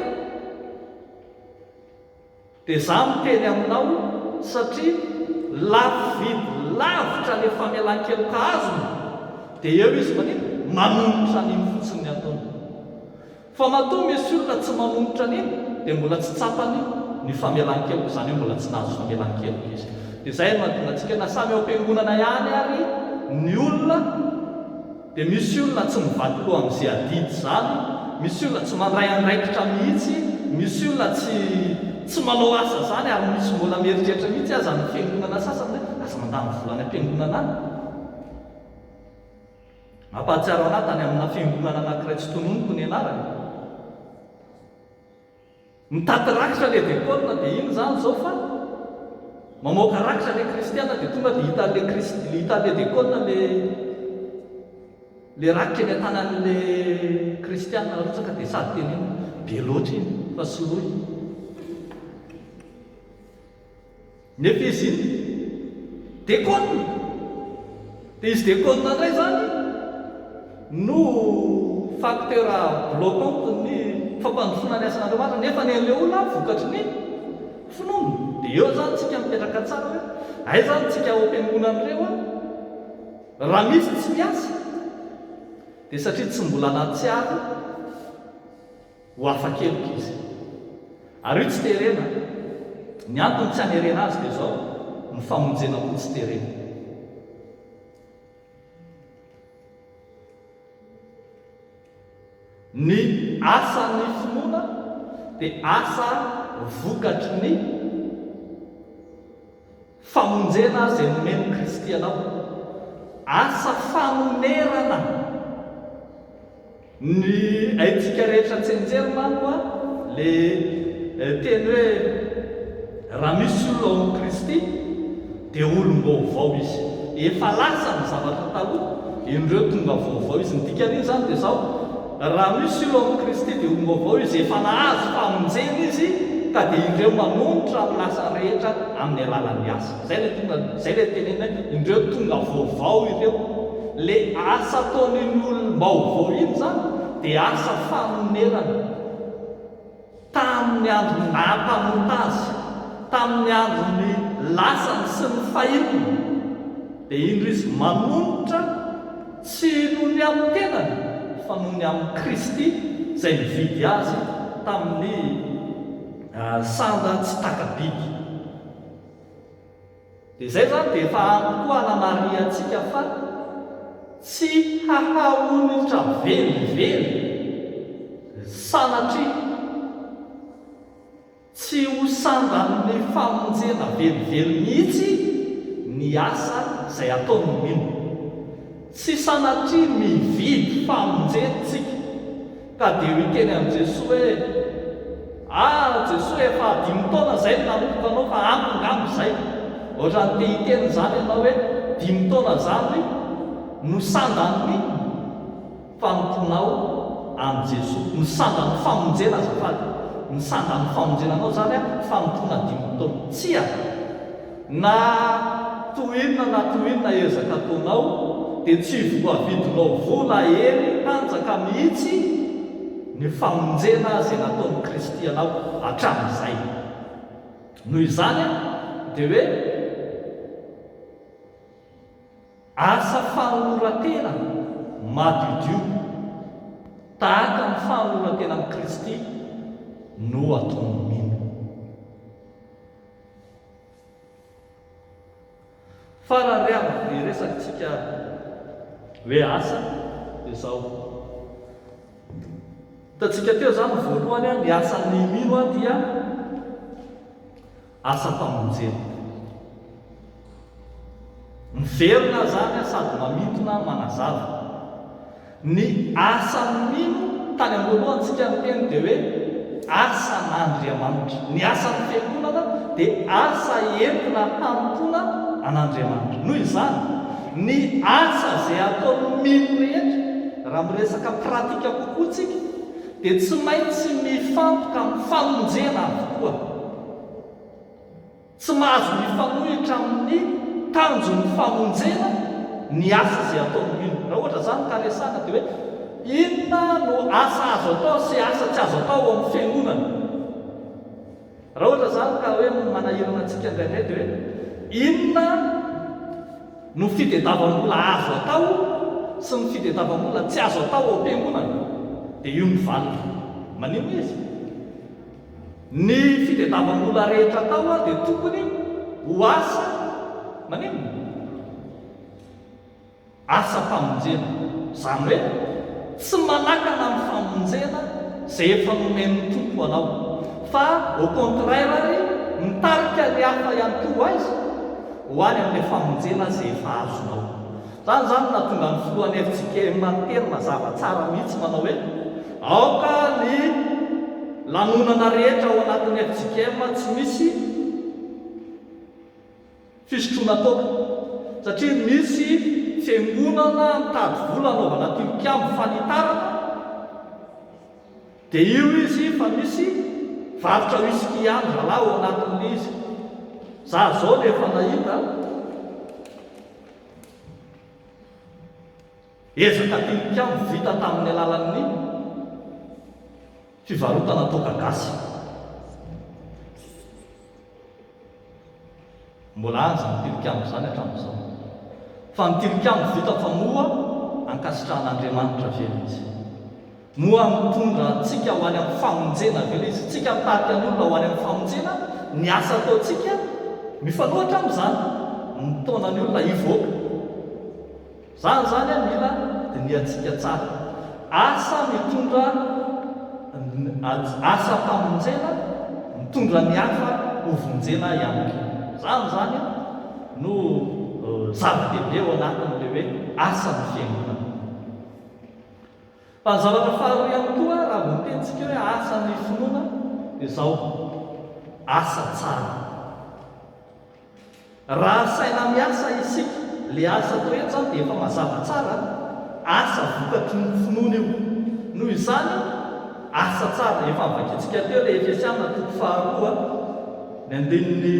dia za miteny aminao satria lavitra ilay famelan-kelo ka azony dia eo izy manino manombotra an'iny fotsiny ny ataony. Fa matoa misy olona tsy manombotra an'iny dia mbola tsy tsapany ny famelan-keloko, izany hoe mbola tsy nahazo famelan-keloko izy. Dia izay no mahatonga antsika na samy ao am-piangonana ihany ary ny olona dia misy olona tsy mivady loha amin'izay adidy izany, misy olona tsy mandray andraikitra mihitsy, misy olona tsy manao asa izany ary misy mbola mieritreritra mihitsy aza ny fiangonana sasany hoe aza mandany volana am-piangonana any. Mampahatsiaro anahy tany amina fiangonana anankiray tsy tononoko ny anarany. Mitaty rakitra ilay diakona dia iny izany izao fa mamoaka rakitra ilay kristiana dia tonga dia hita ilay diakona ilay rakitra eny an-tanan'ilay kristiana rotsaka dia sady teneny be loatra iny fa soloy. Nefa izy iny diakona dia izy diakona indray zany no facteur bloquant ny fampandrosoana ny asan'Andriamanitra, nefa ny an'ilay olona vokatry ny finoana. Dia eo zany tsika mipetraka tsara hoe ay zany tsika ao am-piangonan'ireo raha misy tsy miasa dia satria tsy mbola natsiaro ho hafa-keloko izy. Ary io tsy terena, ny antony tsy hanerena azy dia zao ny famonjena koa tsy terena. Ny asan'ny finoana dia asa vokatry ny famonjena izay nomeny Kristy anao, asa fanonerana. Ny haitsika rehetra tsy enjery manko a le teny hoe raha misy olona ao amin'i Kristy dia olom-baovao izy, efa lasa ny zavatra taloha, indreo tonga vaovao izy. Ny dikan'iny zany dia zao, raha misy olona ao amin'i Kristy dia olom-baovao izy, efa nahazo famonjena izy ka dia indreo manolotra amin'ny lasa rehetra amin'ny alalan'ny asa. Zay le tenena indreo tonga vaovao ireo. Le asa ataon'iny olom-baovao iny zany dia asa fanonerana. Tamin'ny andro nampamota azy, tamin'ny androny lasany sy ny fahitiny dia indro izy manolotra tsy noho ny amin'ny tenany fa noho ny amin'ny Kristy izay nividy azy tamin'ny sanda tsy takabidy. Dia izay zany dia efa ampy koa hanamary antsika fa tsy hahaonitra velively sanatria tsy ho sandan'ny famonjena velively mihitsy ny asa izay ataony mino. Tsy sanatria mividy famonjentsika ka dia hiteny amin'i Jesosy hoe Jesosy efa 5 taona izay no nanomboka anao fa ampy izay. Ohatrany te hiteny izany ianao hoe 5 taona zany no sandan'ny fanomponao amin'i Jesosy, no sandan'ny famonjena azafady, ny sandan'ny famonjenanao zany fanompona 5 taona. Tsia na toinona ezaka ataonao dia tsy voavidinao vola hery hanjaka mihitsy ny famonjena izay nataon'i Kristy anao hatramin'izay. Noho izany dia hoe asa fanoratena madiodio tahaka ny fanoratena amin'i Kristy no ataony mino. Farariava dia resakantsika hoe asa dia zao. Hitantsika teo zany voalohany ny asan'ny mino dia asa famonjena. Miverina zany sady mamintona manazava. Ny asan'ny mino tany am-voalohantsika ny teny dia hoe asan'Andriamanitra. Ny asan'ny fiangonana dia asa entina hampona an'Andriamanitra. Noho izany ny asa izay ataon'ny mino rehetra raha miresaka pratika kokoa tsika dia tsy maintsy mifantoka amin'ny famonjena avokoa. Tsy mahazo mifanohitra amin'ny tanjon'ny famonjena ny asa izay ataon'ny mino. Raha ohatra zany ka resana dia hoe inona no asa azo atao sy asa tsy azo atao amin'ny fiangonana. Raha ohatra zany ka hoe manahirana antsika indraindray dia hoe inona no fitadiavan'olona azo atao sy ny fitadiavan'olona tsy azo atao ao am-piangonana, dia io ny valina. Manino izy? Ny fitadiavan'olona rehetra atao a dia tokony ho asa manino? Asa famonjena. Izany hoe tsy manakana amin'ny famonjena izay efa nomen'ny tompo anao, fa au contraire ary mitarika ny hafa ihany koa azy ho any amin'ilay famonjena izay efa azonao. Zany zany natonga ny filohan'ny FJKM tena mazava tsara mihitsy manao hoe aoka ny lanonana rehetra ao anatin'ny FJKM tsy misy fisotroana toka, satria misy fiangonana mitady vola anaovana tilikambo fanitarana, dia io izy fa misy varotra whisky ihany rahalahy ao anatin'ilay izy. Za zao rehefa nahita ezaka tilikambo vita tamin'ny alalan'ny fivarotana toka gasy. Mbola anja ny tilikambo zany hatramin'izao, fa ny tilikambo vita fa moa ankasitrahan'Andriamanitra velo izy, moa mitondra antsika ho any amin'ny famonjena velo izy. Tsika mitarika ny olona ho any amin'ny famonjena, ny asa ataontsika mifanohitra amin'izany, mitona ny olona hivoaka. Zany zany a mila diniantsika tsara. Asa mitondra asa famonjena, mitondra ny hafa ho vonjena ihany koa. Zany zany no zava-dehibe ao anatin'ilay hoe asa ny fiangonana. Fa ny zavatra faharoa ihany koa raha vao tentsika hoe asa ny finoana dia izao asa tsara. Raha saina miasa isika, le asa atao eto zany dia efa mazava tsara, asa vokatry ny finoana io. Noho izany asa tsara, efa nivakitsika teo ilay Efesiana toko faharoa ny andinin'ny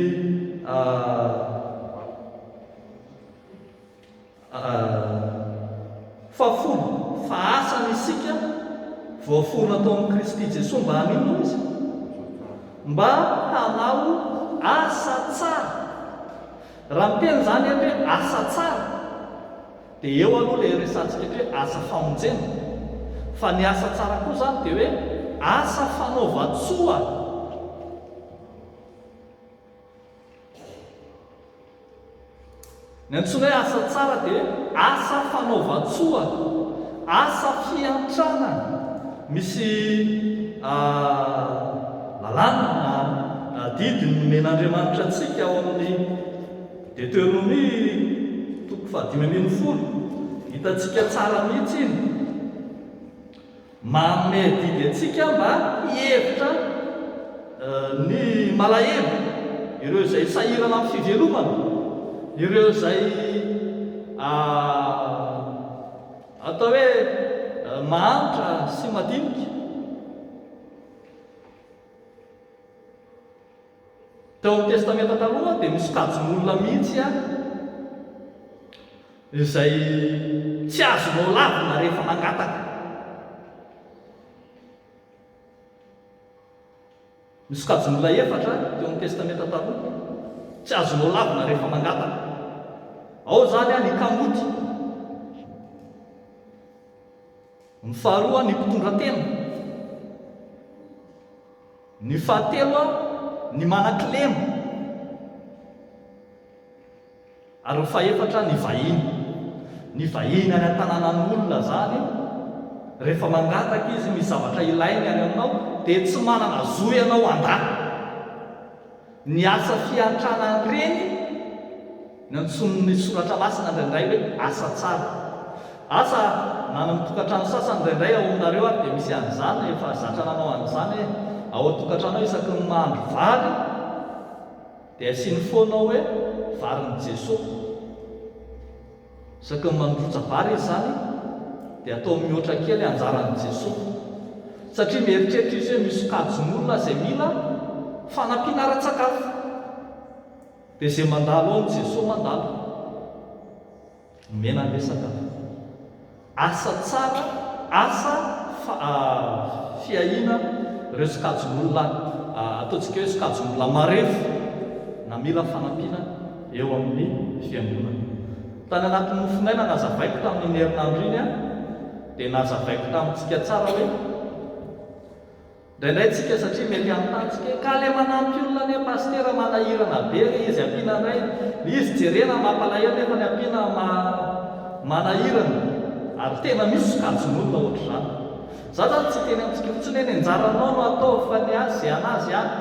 fafolo, fa asa ny isika voaforona tao amin'ny Kristy Jesosy mba hanino izy, mba hanao asa tsara. Raha miteny zany hoe asa tsara dia eo aloha ilay resantsika hoe asa famonjena, fa ny asa tsara koa zany dia hoe asa fanaova-tsoa. Ny antsoina hoe asa tsara dia asa fanaova-tsoa, asa fiantrana. Misy lalàna na didiny nomen'Andriamanitra antsika ao amin'ny Deutéronomie toko 5:10, hitantsika tsara mihitsy iny. Manome didy antsika mba hihevitra ny malahelo, ireo izay sahirana amin'ny fivelomana, ireo izay atao hoe mahantra sy madinika. Teo amin'ny testamenta taloha dia misy kajon'olona mihitsy izay tsy azonao lavina rehefa mangataka. Misy kajon'olona efatra teo amin'ny testamenta taloha tsy azonao lavina rehefa mangataka. Ao zany ny kamoty, ny faharoa ny mpitondra-tena, ny fahatelo ny manan-kilema, ary ny fahefatra ny vahiny. Ny vahiny any an-tanànan'olona zany, rehefa mangataka izy misy zavatra ilainy any aminao dia tsy manana zo ianao handà. Ny asa fiantrana reny ny antson'ny soratra masina indraindray hoe asa tsara. Asa nana tokantrano sasany indraindray ao aminareo ary dia misy an'izany, efa zatra nanao an'izany ao an-tokantrano isaky ny mahandro vary dia asiany foanao hoe varin'i Jesosy. Isaky ny mandrotra vary izy zany dia atao mihoatra kely anjaran'i Jesosy, satria mieritreritra izy hoe misy kajon'olona izay mila fanampiana ara-tsakafo, dia izay mandalo ao ny Jesosy mandalo mena an'ilay sakafo. Asa tsara asa fiahina ireo sokajin'olona ataontsika hoe sokajin'olona marefo na mila fanampiana eo amin'ny fiangonana. Tany anatin'ny nofinaina nazavaiko tamin'ny herinandro iny a, dia nazavaiko tamintsika tsara hoe indraindray tsika satria mety anotantsika ka le manampy olona ny pastera manahirana be izy ampiana indray, izy jerena mampalahelo nefa ny ampiana manahirana, ary tena misy sokajin'olona ohatr' izany. Za zany tsy teny amintsika fotsiny hoe ny anjaranao no atao fa ny azy zay anazy any,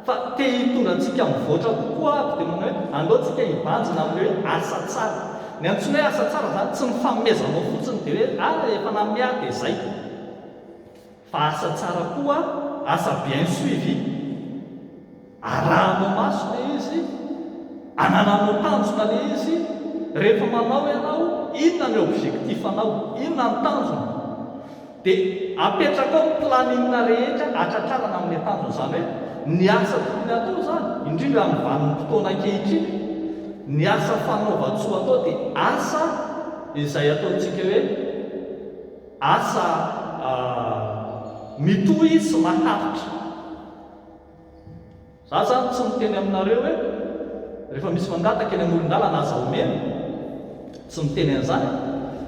fa te hitondra antsika mivoatra kokoa aby dia manao hoe andaontsika hibanjina amin'ny hoe asa tsara. Ny antsoina hoe asa tsara zany tsy mifamezanao fotsiny dia hoe efa namea dia izay, fa asa tsara koa, asa bien suivi, arahanao maso le izy, anananao tanjona le izy. Rehefa manao ianao, inona ny objectif anao, inona ny tanjona, dia apetraka ao ny planina rehetra atratrarana amin'ny tanjona. Izany hoe ny asa tokony atao zany, indrindra amin'ny vanin'ny fotoana ankehitriny, ny asa fanaova-tsoa atao dia asa izay ataontsika hoe asa mitohy sy maharitra. Za zany tsy miteny aminareo hoe rehefa misy mangataka eny amoron-dalana aza omena, tsy miteny an'izany,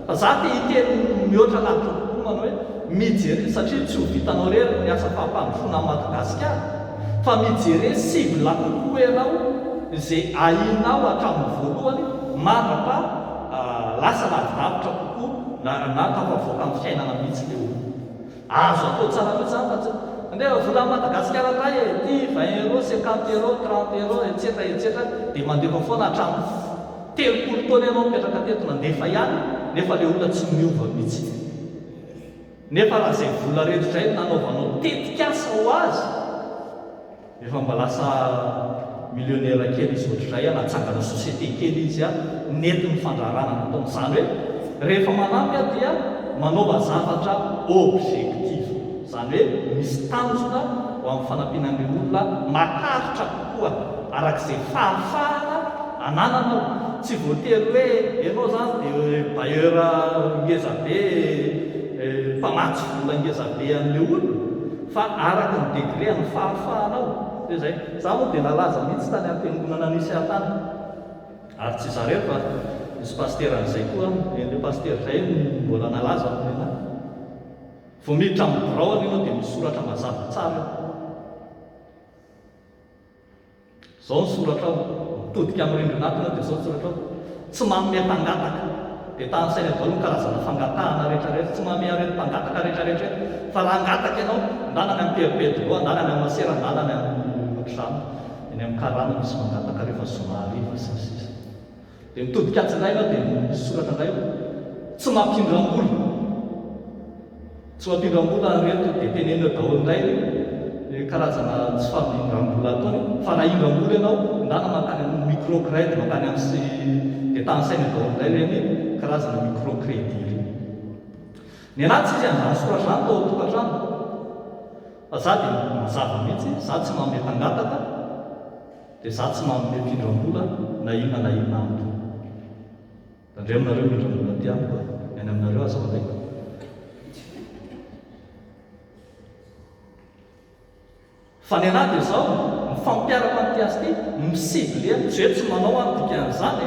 fa za te hiteny mihoatra lavitra kokoa manao hoe mijery, satria tsy ho vitanao rery ny asa fampandrosoana Madagasikara, fa mijery cible kokoa ianao izay ahinao hatramin'ny voalohany mandrapa lasa lavidavitra kokoa na tafavoaka amin'ny fiainana mihitsy le olo. Azo atao tsara mihitsy zany, fa tsy andeha vola Madagasikara indray ty 20 €, 50 €, 30 € etc etc, dia mandefa foana hatramin'ny 30 taona ianao mipetraka teto nandefa ihany, nefa le olona tsy miova mihitsy. Nefa raha izay vola rehetra izay nanaovanao tetikasa ho azy, efa mba lasa millionnaire kely izy ohatr'izay, natsangana société kely izy nentin'ny fandrarana nataony. Izany hoe rehefa manampy dia manaova zavatra objectif, izany hoe misy tanjona ho amin'ny fanampianan'ny olona maharitra kokoa arak'izay fahafahana anananao. Tsy voatery hoe ianao zany dia bailleur ngeza be, mpamatsy vola ngeza be an'le olona, fa araka ny degré ny fahafahanao. Dia izay, za moa dia nalaza mihitsy tany am-piangonana nisy ahatany, ary tsy zareo fa misy pasteran'izay koa, le paster izay mbola nalaza amina. Vao miditra amin'ny biraony ianao dia misoratra mazava tsara, izao ny soratra ao, mitodika amin'ny rindrin'ato ianao dia izao ny soratra ao: tsy manome mpangataka. Dia tany-saina daholo ny karazana fangatahana rehetrarehetra, tsy manome arety mpangataka rehetrarehetra, fa raha angataka ianao, ndanany amin'ny perpétuo, ndanany amin'ny masera, ndanany amin'ny ohatr'izany, eny amin'ny karana misy mangataka rehefa zoma hariva sy ny sisa. Dia mitodika atsinay ianao dia misy soratra indray hoe tsy mampindram-bola. Tsy mampindram-bola reto dia tenenina daholo indray karazana tsy fampindram-bola ataony, fa raha indram-bola ianao, ndana makany amin'ny microcrédit, makany amin'ny dia tany-saina daholo indray reny karazana microcrédit reny. Ny anahy tsy izy an'izany soratra izany tao an-tokantrano, fa za dia mazava mihitsy, za tsy manome mpangataka, dia za tsy manome mpindram-bola na inona na inona amiko. Andreo aminareo mindram-bola ty amiko, any aminareo aza valaiko. Fa ny anahy dia izao mifampiaraka amin'ity asa ity, misible, tsy hoe tsy manao any dikan'izany,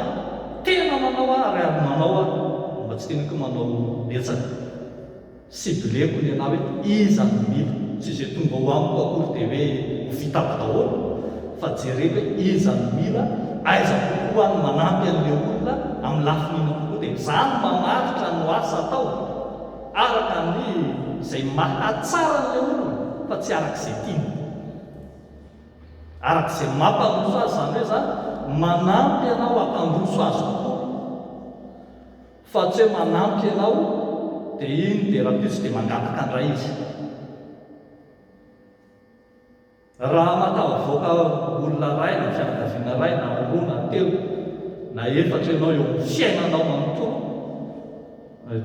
tena manao ary manao mba tsy teniko manao betsaka. Sibleko ny anahy hoe iza ny mila, tsy izay tonga ho amiko akory dia hoe ho vitako daholo, fa jereko hoe iza ny mila, aiza kokoa ny manampy an'ilay olona amin'ny lafinina kokoa, dia izany mamaritra no asa atao araka ny izay mahatsara an'ilay olona, fa tsy arak'izay tiana, arak'izay mampandroso azy. Izany hoe zany manampy ianao hampandroso azy kokoa, fa tsy hoe manampy ianao dia iny dia raha-piso dia mangataka andray izy. Raha matavoaka olona ray na fianakaviana ray na roa na telo na efatra ianao eo amin'ny fiainanao manontolo,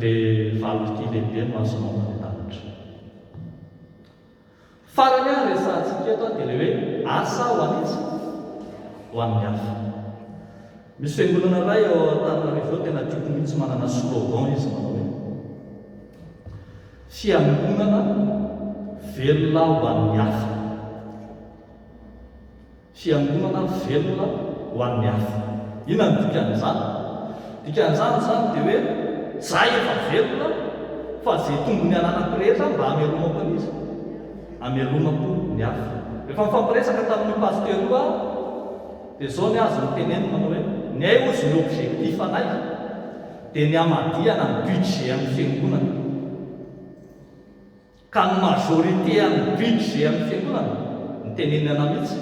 dia vality lehibe no azonao manotavitra. Farany ary resahantsika eto dia ilay hoe asa ho an'izy ho amin'ny hafa. Misy fiangonana ray ao Antananarivo tena tiako mihitsy manana slogan izy manao hoe fiangonana velona ho an'ny hafa. Fiangonana velona ho an'ny hafa. Inona ny dikan'izany? Dikan'izany zany dia hoe za efa velona fa zay tombony ananako rehetra mba hamelomako an'izy, hamelomako ny hafa. Rehefa mifampiresaka tamin'ny paster io aho dia zao ny azo nyteneny manao hoe ny ay ozy ny objectif anay dia ny hamadihana ny budget amin'ny fiangonana, ka ny majorité amin'ny budget amin'ny fiangonana ny tenenana mihitsy.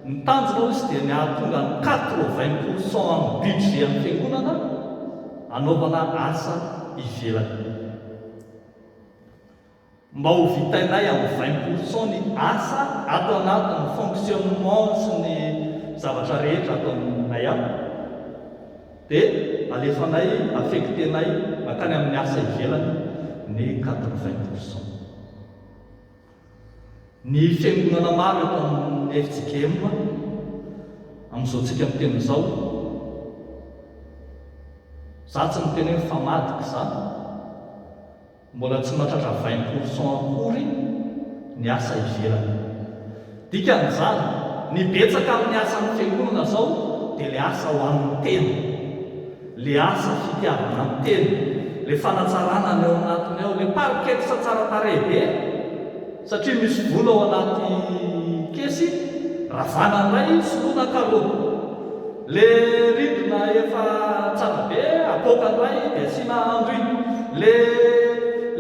Ny tanjona izy dia ny ahatonga ny 80% amin'ny budget amin'ny fiangonana anaovana asa ivelany. Mba ho vitainay amin'ny 20% ny asa ato anatin'ny fonctionnement sy ny zavatra rehetra atao aminay aho, dia alefanay affectenay makany amin'ny asa ivelany ny 80%. Ny fiangonana maro eto amin'ny FJKM amin'izao tsika miteny izao, za tsy miteny hoe famadika zany, mbola tsy mahatratra 20% akory ny asa ivelany. Dikan'izany ny betsaka amin'ny asan'ny fiangonana zao dia le asa ho amin'ny tena, le asa fitiavana amin'ny tena, le fanatsarana ny ao anatiny ao, le pariketsa tsara tarehy be, satria misy vola ao anaty kesy ravana iray soloana kaloha, le rindrina efa tsara be apoaka iray dia asiana androy,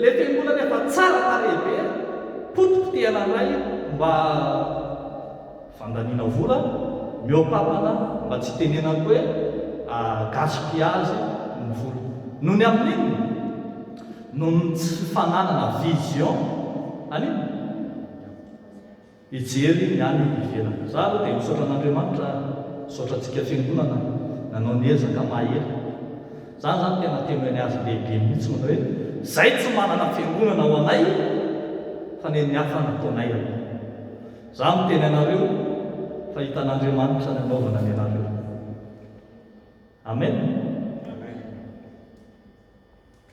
le fiangonana efa tsara tarehy be potipotehana iray mba fandaniana vola, miopapana mba tsy tenenako hoe gaspillage ny vola. Noho ny amin'iny, noho ny tsy fifananana vision an'iny hijery ny any ivelany. Za aloha dia misaotra an'Andriamanitra, misaotra antsika fiangonana nanao ny ezaka mahely. Zany zany tena temoeny azy lehibe mihitsy manao hoe zay tsy manana fiangonana ho anay fa ny hafa nataonay. Za miteny anareo fa hitan'Andriamanitra ny anaovana ny anareo. Amen.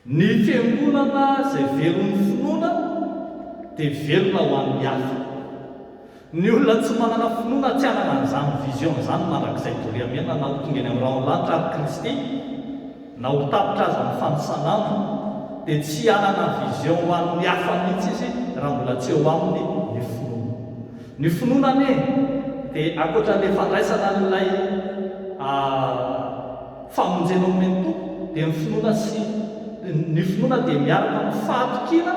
Ny fiangonana izay velon'ny finoana dia velona ho an'ny hafa. Ny olona tsy manana finoana tsy hanana an'izany vision izany mandrakizay doriamena na ho tonga eny amin'ny raolanitra ary Kristy na ho tapitra azy amin'ny fanosanandro dia tsy hanana vision ho an'ny hafa mihitsy izy raha mbola tsy eo aminy ny finoana. Ny finoana ane dia ankoatran'ilay fandraisana n'ilay famonjena omeny tompo dia ny finoana dia miaraka amin'ny fahatokiana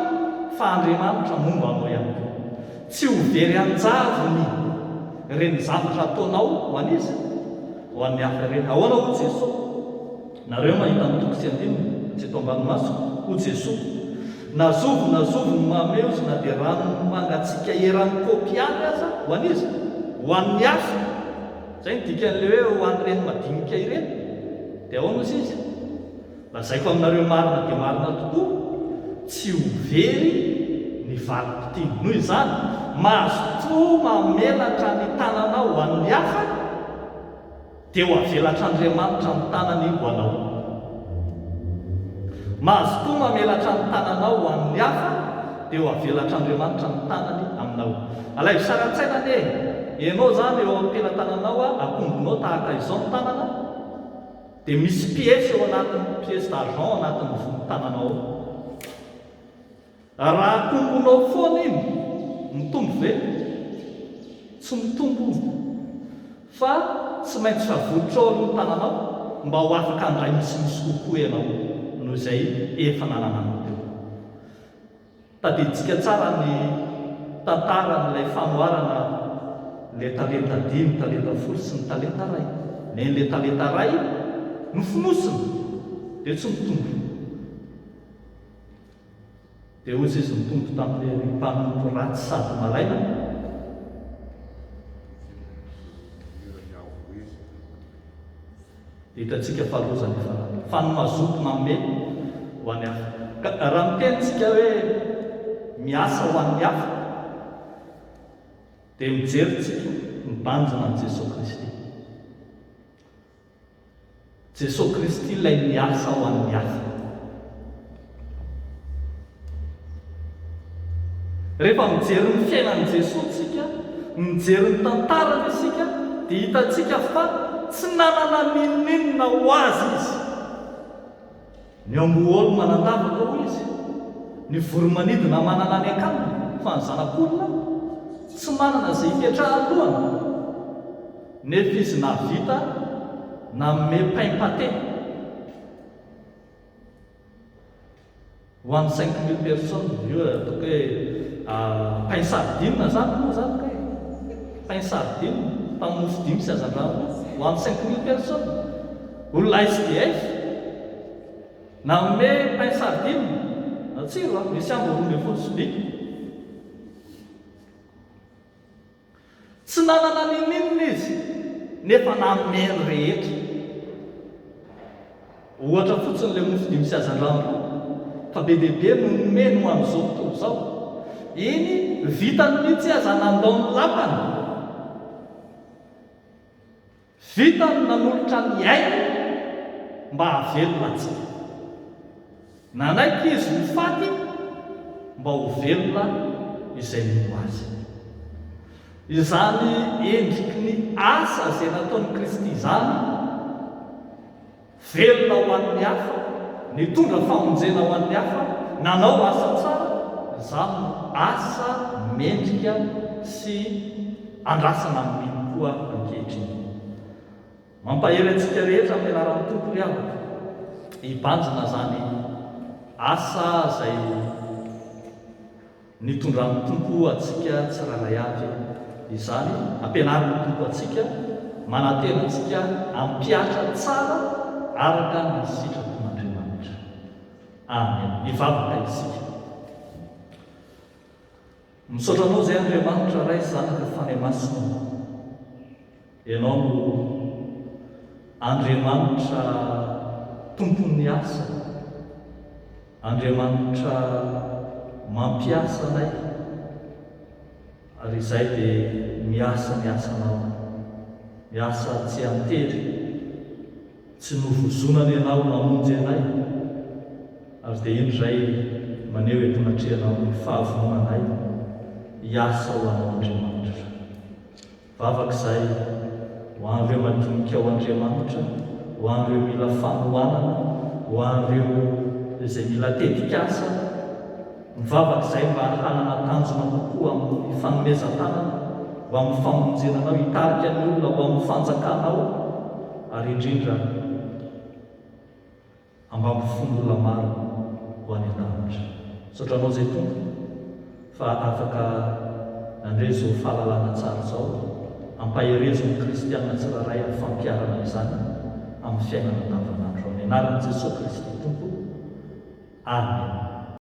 fa Andriamanitra momba anao ihany koa. Tsy ho very anjavony reny zavatra ataonao ho an'izy, ho an'ny hafa ireny. Ahoana ho Jesosy? Nareo mahita ny toko sy andininy tsy eto ambanomasoko, ho Jesosy nazovony mamezona dia rano mangatsika eran'ny kopiany aza ho an'izy, ho an'ny hafa. Zay ny dikan'ilay hoe ho an'ireny madinika ireny. Dia ahoana izy izy? Lazaiko aminareo marina dia marina tokoa, tsy ho very ny valim-pitiany. Noho izany mahazo toa mamelatra ny tananao ho an'ny hafa dia ho avelatr'Andriamanitra ny tanany ho anao. Mahazo toa mamelatra ny tananao ho an'ny hafa dia ho avelatr'Andriamanitra ny tanany aminao. Alay saratsaina ane, ianao zany eo am-pelatananao akombonao tahaka izao ny tanana, dia misy pièce eo anatin'ny pièce d'argent ao anatin'ny vony tananao. Raha akombonao foana iny mitombo ve? Tsy mitombo, fa tsy maintsy favotra ao aloha ny tananao mba ho afaka handray misimisy kokoa ianao. Noho izay efa nanana anao teo. Tadiditsika tsara ny tantaran'ilay fanoharana ilay talenta 5, talenta 10 sy ny talenta 1. Nen'ilay talenta 1 nofonosina dia tsy mitombo. Dia ozy izy mitombo tamin'ilay mpanompo ratsy sady malaina. Dia hitantsika faharozany fanomazoto manome ho an'ny hafa. Raha mitenitsika hoe miasa ho an'ny hafa dia mijeritsika mibanjina an' Jesosy Kristy. Jesosy Kristy ilay miasa ho an'ny hafa. rehefa mijery ny fiainan'i Jesosy tsika, mijery ny tantarany isika, dia hitantsika fa tsy nanana ninninona ho azy izy. Ny amboolo manandavaka ho izy, ny voromanidina manana ny akaniny fa ny zanak'olona tsy manana izay hipetrahan-lohana, nefa izy navita nanome pain-pâté ho an'ny 5000 personnes. Io ataoko hoe pain sardine zany moa zany hoe pain sardine tamin'ny mofo 5 sy azan-drano ho an'ny 5000 personnes. Olona SDF nanome pain sardine atsiro misy ambo 12 sobika. Tsy nanana ninninona izy nefa nanome ny rehetra. Ohatra fotsiny le mofo 5 sy azan-drano fa be dehibe no nomeny ho amin'izao tontolo izao. Iny vitany mihitsy aza nandao ny lapany, vitany nanolotra ny ainy mba havelona atsika. Nanaiky izy ho faty mba ho velona izay mino azy. Izany endriky ny asa izay nataon'i Kristy izany, velona ho an'ny hafa, nitondra famonjena ho an'ny hafa, nanao asa tsara, izany asa mendrika sy andrasana amin'ny koa ankehitriny. Mampahery antsika rehetra amin'ny anaran'ny Tompo ry avaka, hibanjina zany asa izay nitondran'ny Tompo atsika tsirairay avy. Izany ampianarin'ny Tompo atsika, manantena atsika ampiatra tsara araka ny sitrapon'Andriamanitra. Amen. Mivavaka isika. Misaotra anao izay Andriamanitra ray zanaka fany masina. Ianao no Andriamanitra tompon'ny asa, Andriamanitra mampiasa anay, ary izay dia miasa tsy antery, tsy novozonana ianao namonjy anay, ary dia indray maneho etonatrehanao ny fahavononanay hiasa ho anao Andriamanitra. Vavaka izay ho an'ireo madinika ao Andriamanitra, ho an'ireo mila fanohanana, ho an'ireo izay mila tetikasa, mivavaka izay mba hanana tanjona kokoa amin'ny fanomezan-tanana, ho amin'ny famonjenanao, hitarika ny olona ho amin'ny fanjakanao, ary indrindra ambampifon'ny olona maro ho any an-danitra. Saotranao izay Tompo fa afaka nandre izao fahalalana tsara izao, ampaherezo ny kristianina tsirairay amin'ny fampiarana izany amin'ny fiainana andavanandro. Amin'ny anaran'i Jesosy Kristy Tompo. Amen.